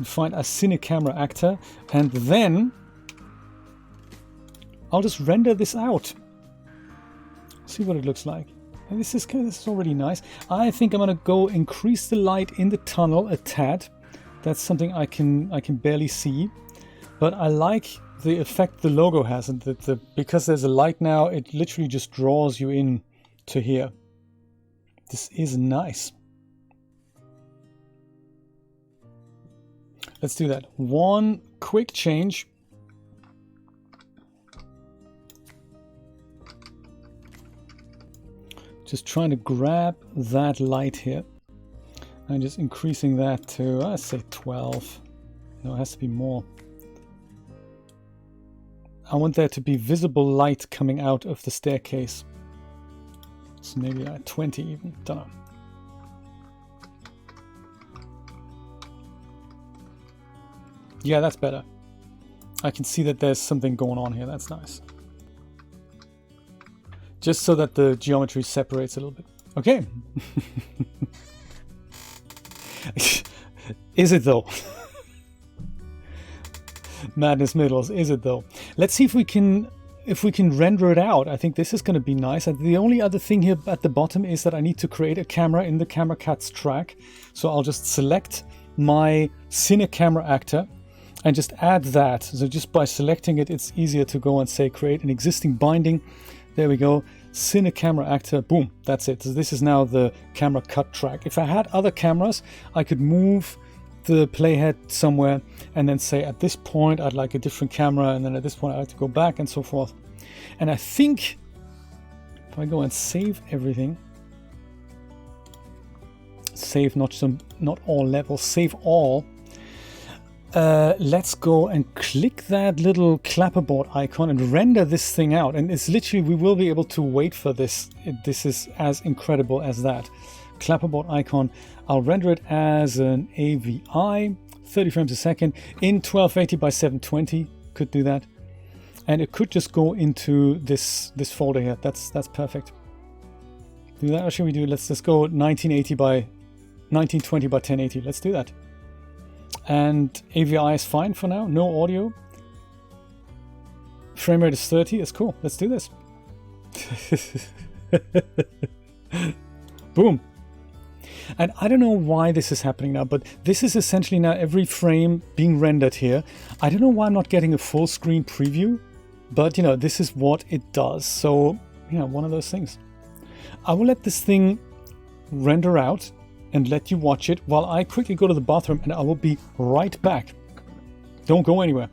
find a cine camera actor, and then I'll just render this out. See what it looks like. And this is already nice. I think I'm gonna go increase the light in the tunnel a tad. That's something I can barely see, but I like the effect the logo has, and because there's a light now, it literally just draws you in to here. This is nice. Let's do that. One quick change. Just trying to grab that light here. I'm just increasing that to, let's say 12. No, it has to be more. I want there to be visible light coming out of the staircase. So maybe 20 even, don't know. Yeah, that's better. I can see that there's something going on here. That's nice. Just so that the geometry separates a little bit. Okay. Is it though? Madness Middles, is it though? Let's see if we can render it out. I think this is going to be nice. And the only other thing here at the bottom is that I need to create a camera in the camera cuts track. So I'll just select my cine camera actor and just add that. So just by selecting it, it's easier to go and say create an existing binding. There we go. Cine camera actor. Boom. That's it. So this is now the camera cut track. If I had other cameras, I could move the playhead somewhere and then say at this point I'd like a different camera, and then at this point I'd like to go back and so forth. And I think if I go and save everything, save not all levels, save all. Let's go and click that little clapperboard icon and render this thing out. And it's literally, we will be able to wait for this. This is as incredible as that. Clapperboard icon. I'll render it as an AVI, 30 frames a second in 1280 by 720. Could do that. And it could just go into this folder here. That's perfect. Do that, or should we do? Let's just go 1920 by 1080. Let's do that. And AVI is fine for now, no audio. Frame rate is 30, it's cool. Let's do this. Boom. And I don't know why this is happening now, but this is essentially now every frame being rendered here. I don't know why I'm not getting a full screen preview, but you know, this is what it does. So, you know, one of those things. I will let this thing render out and let you watch it while I quickly go to the bathroom, and I will be right back. Don't go anywhere.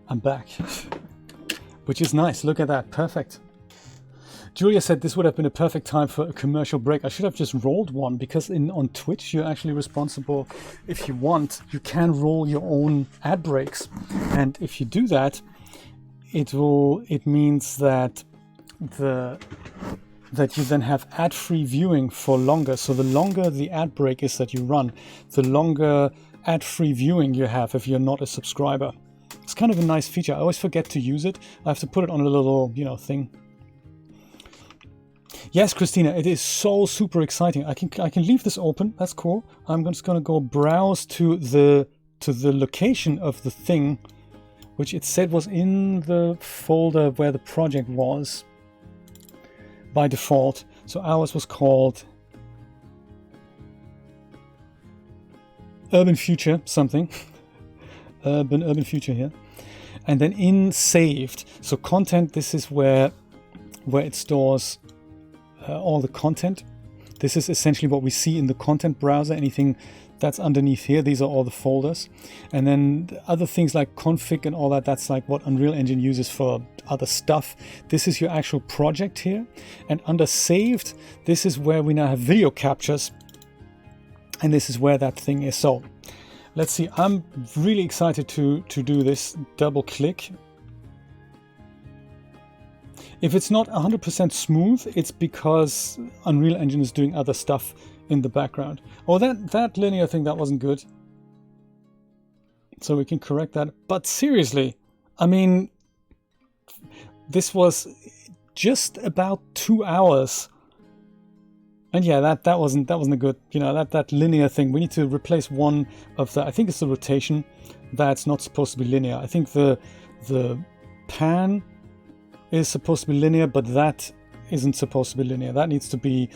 I'm back. Which is nice. Look at that. Perfect. Julia said this would have been a perfect time for a commercial break. I should have just rolled one, because on Twitch you're actually responsible. If you want, you can roll your own ad breaks, and if you do that, it means that you then have ad-free viewing for longer. So the longer the ad break is that you run, the longer ad-free viewing you have if you're not a subscriber. It's kind of a nice feature. I always forget to use it. I have to put it on a little, thing. Yes, Christina, it is so super exciting. I can leave this open. That's cool. I'm just going to go browse to the location of the thing, which it said was in the folder where the project was by default. So ours was called Urban Future something. Urban Future here. And then in saved. So content, this is where it stores all the content. This is essentially what we see in the content browser. Anything that's underneath here, these are all the folders. And then other things like config and all that, that's like what Unreal Engine uses for other stuff. This is your actual project here. And under saved, this is where we now have video captures. And this is where that thing is. So let's see, I'm really excited to do this. Double click. If it's not 100% smooth, it's because Unreal Engine is doing other stuff in the background. Oh, that linear thing, that wasn't good. So we can correct that. But seriously, I mean, this was just about 2 hours. And yeah, that wasn't a good, that linear thing. We need to replace one of the, I think it's the rotation that's not supposed to be linear. I think the pan is supposed to be linear, but that isn't supposed to be linear. That needs to be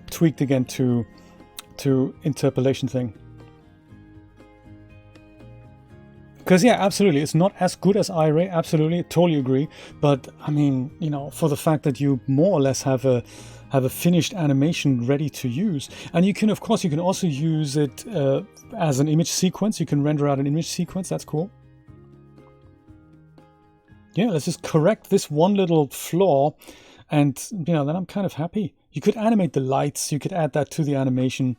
tweaked again to interpolation thing. Because yeah, absolutely, it's not as good as iRay. Absolutely, totally agree. But I mean, for the fact that you more or less have a finished animation ready to use, and you can also use it as an image sequence. You can render out an image sequence. That's cool. Yeah, let's just correct this one little flaw, and then I'm kind of happy. You could animate the lights. You could add that to the animation.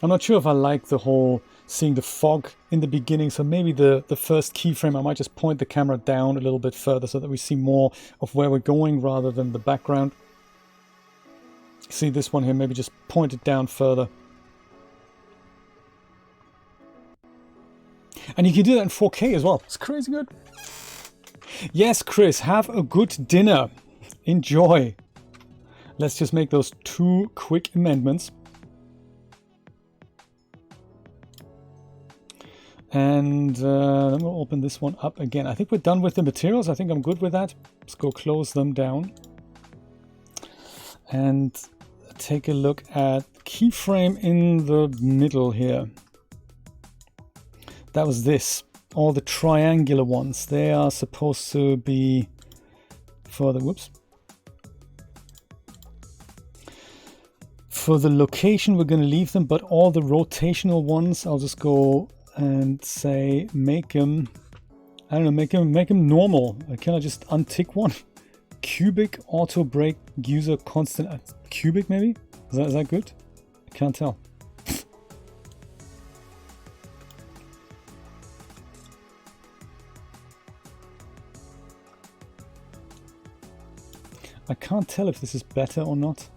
I'm not sure if I like the whole seeing the fog in the beginning, so maybe the first keyframe I might just point the camera down a little bit further so that we see more of where we're going rather than the background. See this one here, maybe just point it down further. And you can do that in 4K as well. It's crazy good. Yes, Chris, have a good dinner. Enjoy. Let's just make those 2 quick amendments. And then we'll open this one up again. I think we're done with the materials. I think I'm good with that. Let's go close them down. And take a look at keyframe in the middle here. That was this. All the triangular ones. They are supposed to be for the, whoops. For the location, we're going to leave them, but all the rotational ones, I'll just go and say, make them, I don't know, make them normal. Can I just untick one? Cubic auto break user constant, cubic maybe? Is that good? I can't tell. I can't tell if this is better or not.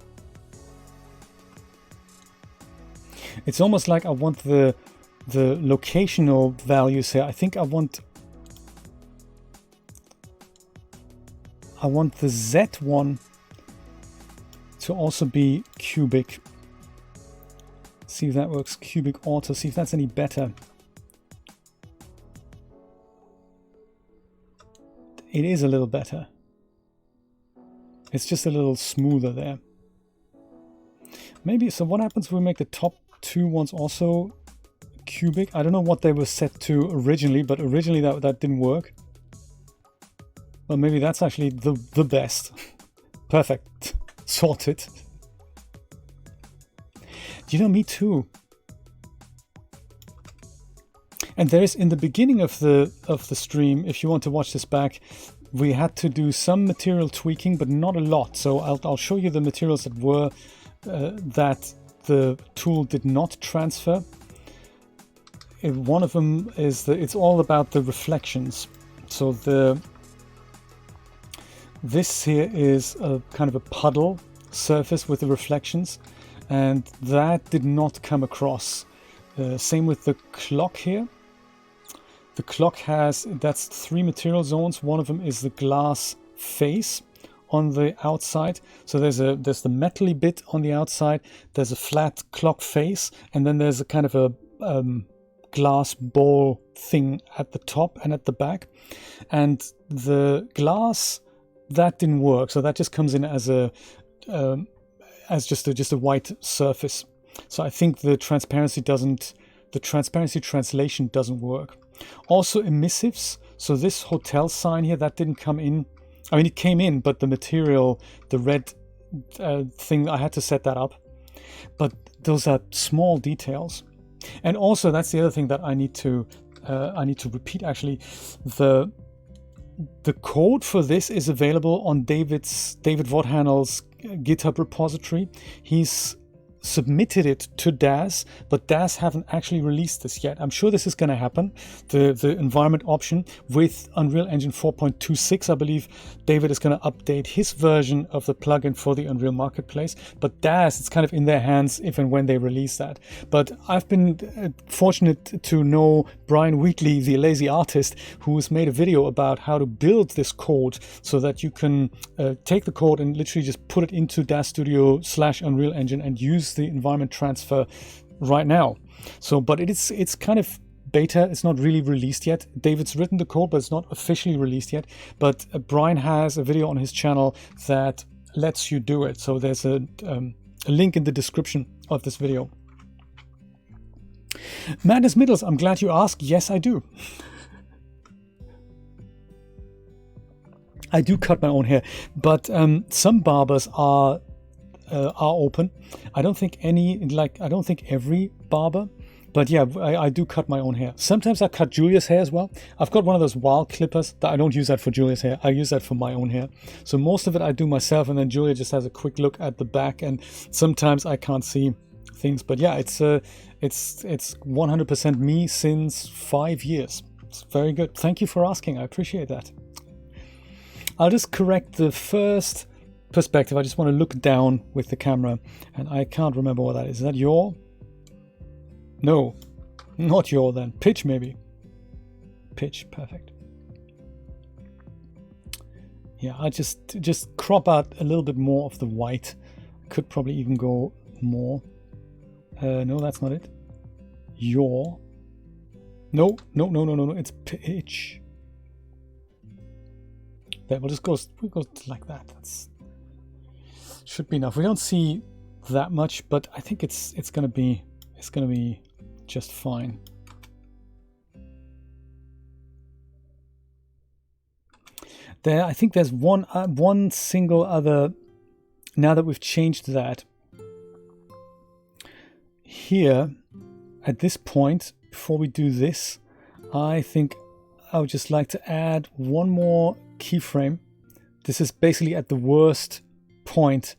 It's almost like I want the locational values here. I think I want the Z one to also be cubic. See if that works. Cubic auto. See if that's any better. It is a little better. It's just a little smoother there. Maybe, so what happens if we make the top 2 ones also cubic? I don't know what they were set to originally, but originally that didn't work. Well, maybe that's actually the best. Perfect. Sorted. Me too. And there is, in the beginning of the stream, if you want to watch this back, we had to do some material tweaking, but not a lot. So I'll show you the materials that were that the tool did not transfer. One of them is that it's all about the reflections. So this here is a kind of a puddle surface with the reflections, and that did not come across. Same with the clock here. The clock that's 3 material zones. One of them is the glass face on the outside. So there's the metally bit on the outside. There's a flat clock face, and then there's a kind of a glass ball thing at the top and at the back. And the glass, that didn't work. So that just comes in as just a white surface. So I think the transparency translation doesn't work. Also emissives. So this hotel sign here, that didn't come in. I mean, it came in, but the material, the red thing, I had to set that up. But those are small details. And also, that's the other thing that I need to repeat. Actually, the code for this is available on David Vodhanel's GitHub repository. He's submitted it to DAZ, but DAZ haven't actually released this yet. I'm sure this is going to happen. The environment option with Unreal Engine 4.26, I believe David is going to update his version of the plugin for the Unreal Marketplace. But DAZ, it's kind of in their hands if and when they release that. But I've been fortunate to know Brian Wheatley, the lazy artist, who's made a video about how to build this code so that you can take the code and literally just put it into DAZ Studio / Unreal Engine and use the environment transfer right now. So, but it's kind of beta. It's not really released yet. David's written the code, but it's not officially released yet. But Brian has a video on his channel that lets you do it. So there's a link in the description of this video. Madness Middles, I'm glad you asked. Yes, I do. I do cut my own hair, but some barbers are open. I don't think every barber, but yeah, I do cut my own hair. Sometimes I cut Julia's hair as well. I've got one of those wild clippers that I don't use that for Julia's hair. I use that for my own hair. So most of it I do myself, and then Julia just has a quick look at the back, and sometimes I can't see things. But yeah, it's 100% me since 5 years. It's very good. Thank you for asking. I appreciate that. I'll just correct the first perspective. I just want to look down with the camera, and I can't remember what that is. Is that yaw? No, not yaw then. Pitch maybe. Pitch, perfect. Yeah, I just crop out a little bit more of the white. Could probably even go more. No, that's not it. Yaw. No. It's pitch. There, we'll go like that. That's should be enough. We don't see that much, but I think it's gonna be just fine. There, I think there's one single other. Now that we've changed that, here at this point, before we do this, I think I would just like to add one more keyframe. This is basically at the worst point,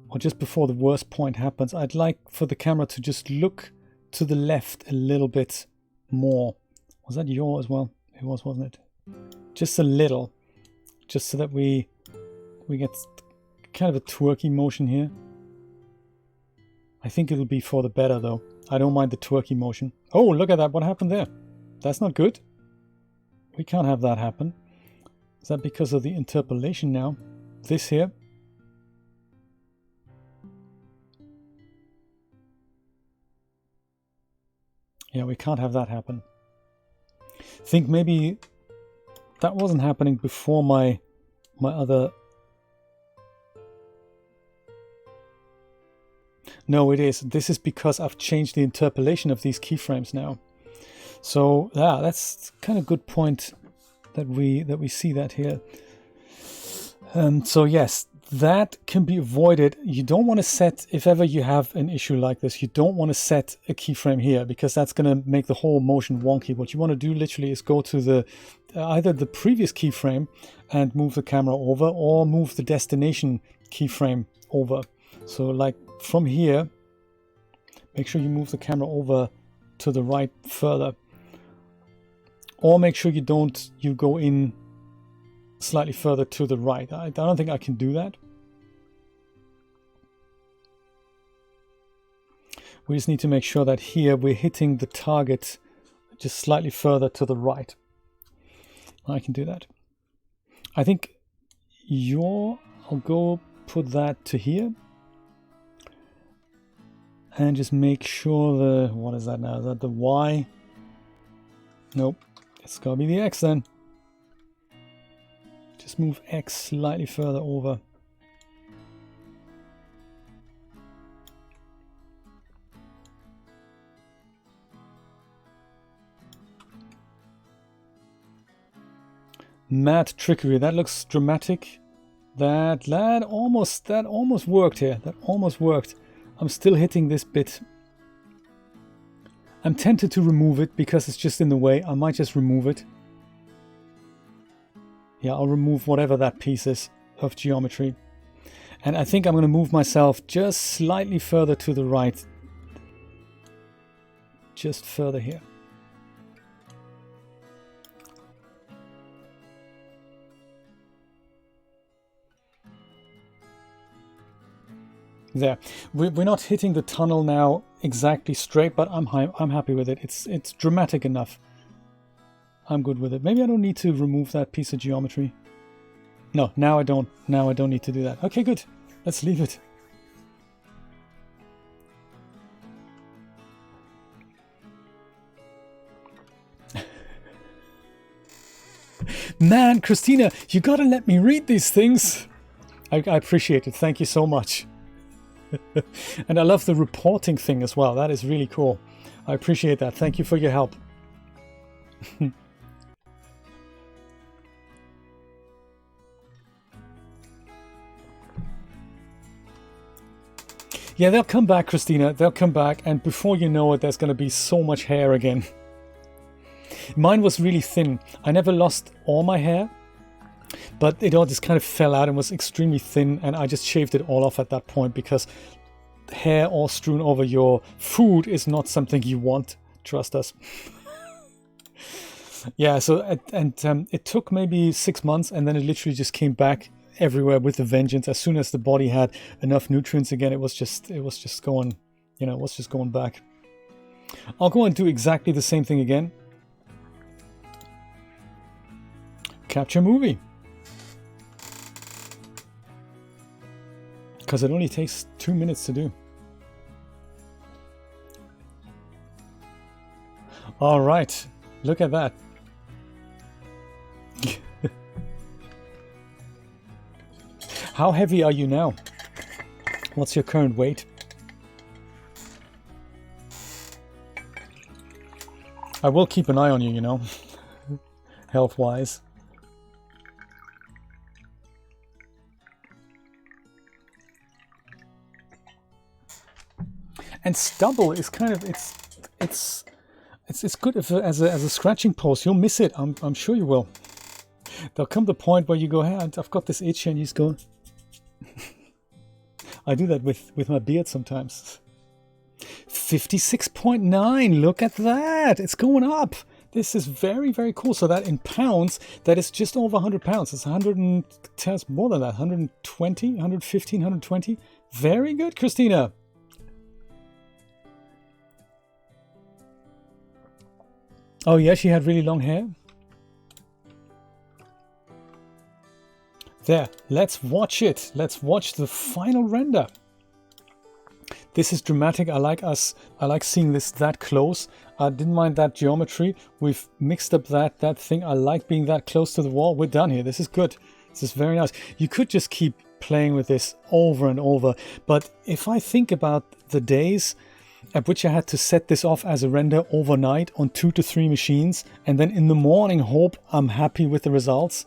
or just before the worst point happens. I'd like for the camera to just look to the left a little bit more. Was that yaw as well? It was, wasn't it? Just a little, just so that we get kind of a twerky motion here. I think it'll be for the better though. I don't mind the twerky motion. Oh, look at that. What happened there? That's not good. We can't have that happen. Is that because of the interpolation now? This here. Yeah, we can't have that happen. I think maybe that wasn't happening before my other... No, it is. This is because I've changed the interpolation of these keyframes now. So yeah, that's kind of good point that we see that here. So yes, that can be avoided. You don't want to set, if ever you have an issue like this, you don't want to set a keyframe here, because that's going to make the whole motion wonky. What you want to do literally is go to the either the previous keyframe and move the camera over, or move the destination keyframe over. So like from here, make sure you move the camera over to the right further, or make sure you go in slightly further to the right. I don't think I can do that. We just need to make sure that here we're hitting the target just slightly further to the right. I can do that. I think I'll go put that to here. And just make sure what is that now? Is that the Y? Nope. It's gotta be the X then. Just move X slightly further over. Matte trickery. That looks dramatic. That almost worked here. That almost worked. I'm still hitting this bit. I'm tempted to remove it because it's just in the way. I might just remove it. Yeah, I'll remove whatever that piece is of geometry. And I think I'm going to move myself just slightly further to the right. Just further here. There. We're not hitting the tunnel now exactly straight, but I'm happy with it. It's dramatic enough. I'm good with it. Maybe I don't need to remove that piece of geometry. No, now I don't. Now I don't need to do that. Okay, good. Let's leave it. Man, Christina, you gotta let me read these things. I appreciate it. Thank you so much. And I love the reporting thing as well. That is really cool. I appreciate that. Thank you for your help. Yeah, they'll come back, Christina. They'll come back, and before you know it, there's going to be so much hair again. Mine was really thin. I never lost all my hair, but it all just kind of fell out and was extremely thin, and I just shaved it all off at that point, because hair all strewn over your food is not something you want. Trust us. Yeah, so it took maybe 6 months, and then it literally just came back everywhere with a vengeance. As soon as the body had enough nutrients again, it was just going, you know, it was just going back. I'll go and do exactly the same thing again. Capture movie. Because it only takes 2 minutes to do. All right, look at that. How heavy are you now? What's your current weight? I will keep an eye on you, you know, health-wise. And stubble is kind of it's good as a scratching post. You'll miss it. I'm sure you will. There'll come the point where you go, hey, I've got this itch, and you just go. I do that with my beard sometimes. 56.9. Look at that. It's going up. This is very, very cool. So that in pounds, that is just over 100 pounds. It's 100 and it's more than that. 120, 115, 120. Very good, Christina. Oh yeah, she had really long hair. There, let's watch it. Let's watch the final render. This is dramatic. I like seeing this that close. I didn't mind that geometry. We've mixed up that thing. I like being that close to the wall. We're done here. This is good. This is very nice. You could just keep playing with this over and over. But if I think about the days at which I had to set this off as a render overnight on 2 to 3 machines, and then in the morning hope I'm happy with the results,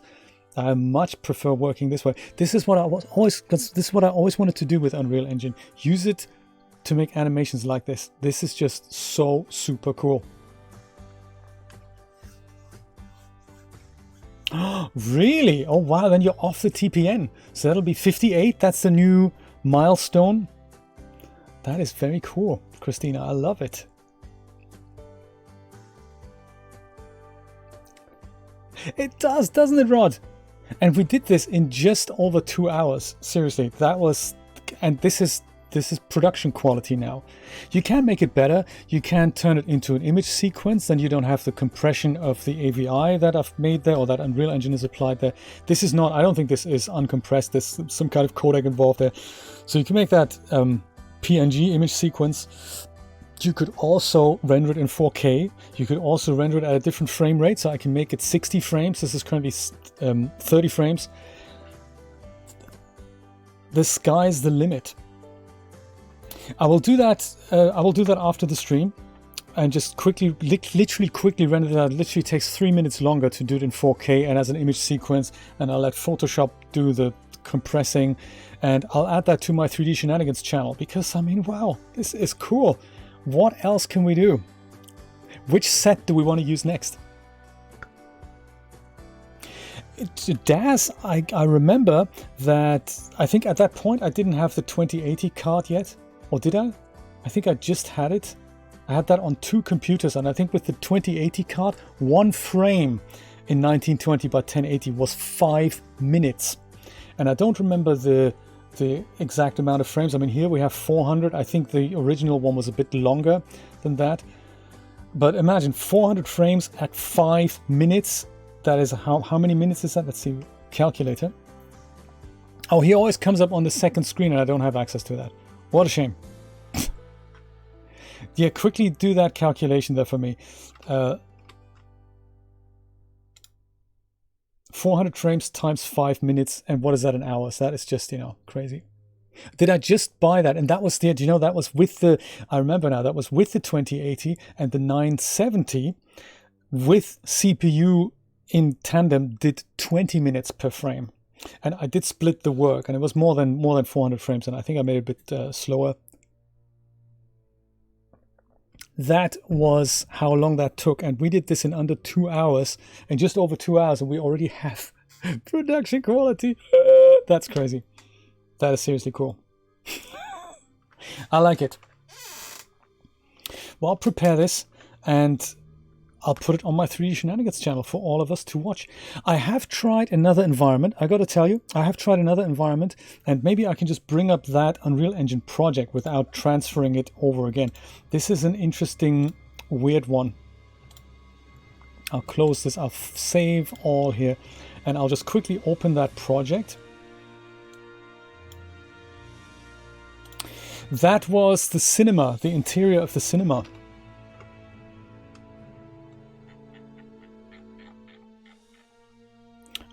I much prefer working this way. This is what I was always, this is what I always wanted to do with Unreal Engine. Use it to make animations like this. This is just so super cool. Really? Oh wow, then you're off the TPN. So that'll be 58. That's the new milestone. That is very cool, Christina. I love it. It does, doesn't it, Rod? And we did this in just over 2 hours. Seriously, that was, and this is production quality now. You can make it better. You can turn it into an image sequence, then you don't have the compression of the AVI that I've made there, or that Unreal Engine is applied there. This is not, I don't think this is uncompressed. There's some kind of codec involved there. So you can make that PNG image sequence. You could also render it in 4K. You could also render it at a different frame rate. So I can make it 60 frames. This is currently 30 frames. The sky's the limit. I will do that. I will do that after the stream, and just quickly, literally quickly render that. It literally takes 3 minutes longer to do it in 4K and as an image sequence. And I'll let Photoshop do the compressing, and I'll add that to my 3D Shenanigans channel, because I mean, wow, this is cool. What else can we do? Which set do we want to use next? DAZ, I remember that I think at that point I didn't have the 2080 card yet. Or did I? I think I just had it. I had that on 2 computers, and I think with the 2080 card, 1 frame in 1920 by 1080 was 5 minutes. And I don't remember the exact amount of frames. I mean, here we have 400. I think the original one was a bit longer than that. But imagine 400 frames at 5 minutes. That is how many minutes is that? Let's see, calculator. Oh, he always comes up on the second screen and I don't have access to that. What a shame. Yeah, quickly do that calculation there for me. 400 frames times 5 minutes, and what is that in hours? That is just, you know, crazy. Did I just buy that? And that was the, you know, that was with the, I remember now, that was with the 2080 and the 970 with CPU in tandem did 20 minutes per frame. And I did split the work, and it was more than 400 frames, and I think I made it a bit slower. That was how long that took, and we did this in under 2 hours, and just over 2 hours, and we already have production quality. That's crazy. That is seriously cool. I like it. Well, I'll prepare this, and I'll put it on my 3D Shenanigans channel for all of us to watch. I have tried another environment. I got to tell you, I have tried another environment, and maybe I can just bring up that Unreal Engine project without transferring it over again. This is an interesting, weird one. I'll close this. I'll save all here, and I'll just quickly open that project. That was the cinema, the interior of the cinema.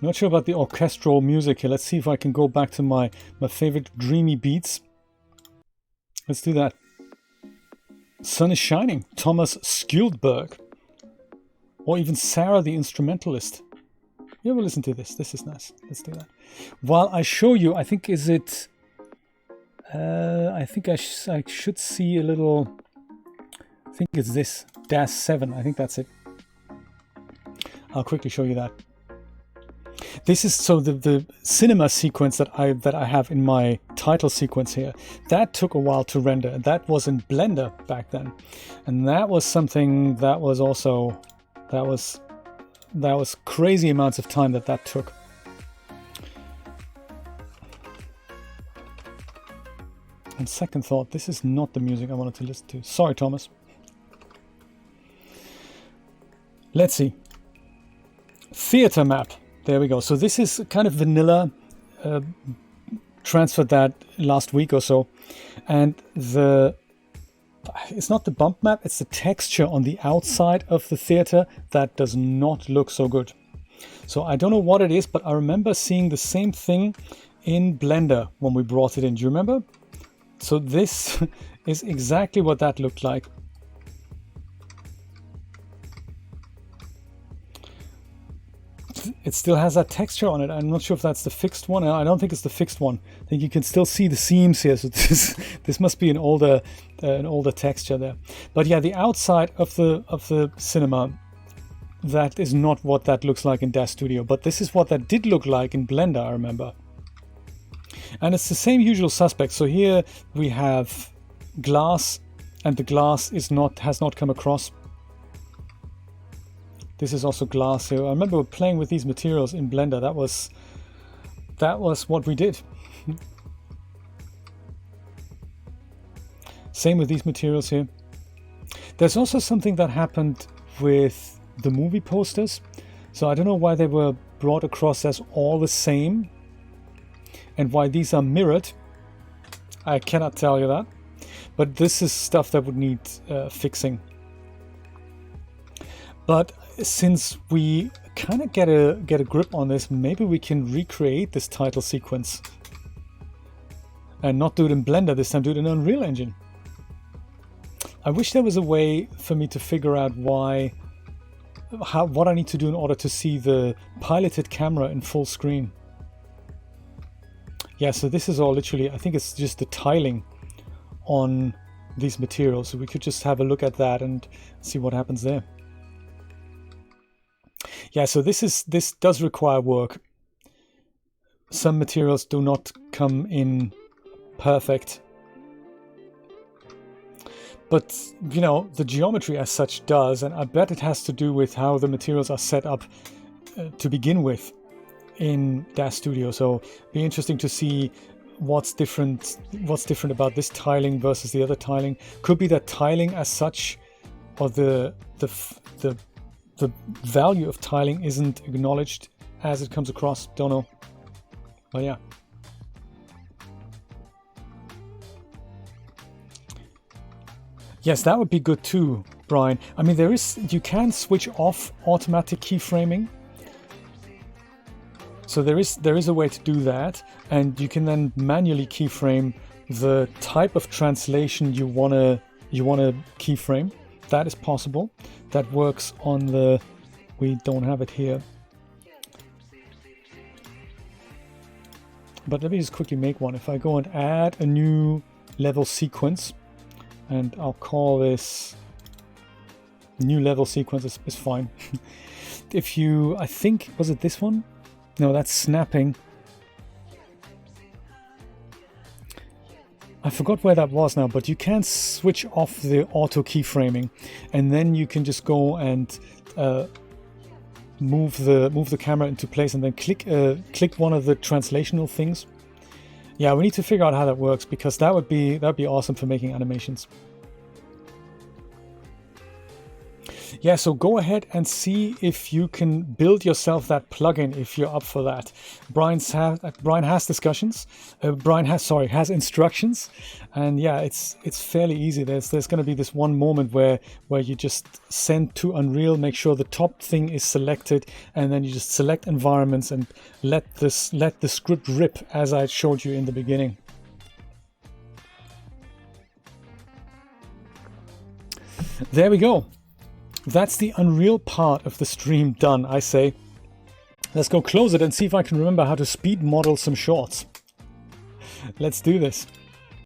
Not sure about the orchestral music here. Let's see if I can go back to my favorite dreamy beats. Let's do that. Sun is Shining, Thomas Skjuldberg. Or even Sarah the Instrumentalist. You ever listen to this? This is nice. Let's do that. While I show you, I think is it... I think I should see a little... I think it's this. DAZ 7. I think that's it. I'll quickly show you that. This is so the cinema sequence that I have in my title sequence here. That took a while to render. That was in Blender back then, and that was something that was also that was crazy amounts of time that took. On second thought, this is not the music I wanted to listen to. Sorry, Thomas. Let's see. Theater map. There we go. So this is kind of vanilla. Transferred that last week or so. And it's not the bump map, it's the texture on the outside of the theater that does not look so good. So I don't know what it is, but I remember seeing the same thing in Blender when we brought it in. Do you remember? So this is exactly what that looked like. it still has that texture on it. I'm not sure if that's the fixed one. I don't think it's the fixed one. I think you can still see the seams here. So this must be an older texture there. But yeah, the outside of the cinema, that is not what that looks like in DAZ Studio. But this is what that did look like in Blender, I remember. And it's the same usual suspects. So here we have glass, and the glass has not come across. This is also glass here. I remember playing with these materials in Blender. That was what we did. Same with these materials here. There's also something that happened with the movie posters. So I don't know why they were brought across as all the same and why these are mirrored. I cannot tell you that. But this is stuff that would need fixing. But since we kind of get a grip on this, maybe we can recreate this title sequence and not do it in Blender this time, do it in Unreal Engine. I wish there was a way for me to figure out what I need to do in order to see the piloted camera in full screen. Yeah, so this is all literally, I think it's just the tiling on these materials. So we could just have a look at that and see what happens there. Yeah, so this does require work. Some materials do not come in perfect. But, you know, the geometry as such does, and I bet it has to do with how the materials are set up to begin with in DAZ Studio. So be interesting to see what's different about this tiling versus the other tiling. Could be that tiling as such, or the value of tiling isn't acknowledged as it comes across. Don't know. But yeah. Yes, that would be good too, Brian. I mean, you can switch off automatic keyframing. So there is a way to do that, and you can then manually keyframe the type of translation you wanna keyframe. That is possible. That works on the, we don't have it here. But let me just quickly make one. If I go and add a new level sequence, and I'll call this new level sequence, is fine. If you, I think, was it this one? No, that's snapping. I forgot where that was now, but you can switch off the auto keyframing, and then you can just go and move the camera into place, and then click one of the translational things. Yeah, we need to figure out how that works, because that'd be awesome for making animations. Yeah, so go ahead and see if you can build yourself that plugin if you're up for that. Brian has discussions. Brian has instructions, and yeah, it's fairly easy. There's going to be this one moment where you just send to Unreal, make sure the top thing is selected, and then you just select environments and let the script rip, as I showed you in the beginning. There we go. That's the Unreal part of the stream done, I say. Let's go close it and see if I can remember how to speed model some shorts. Let's do this.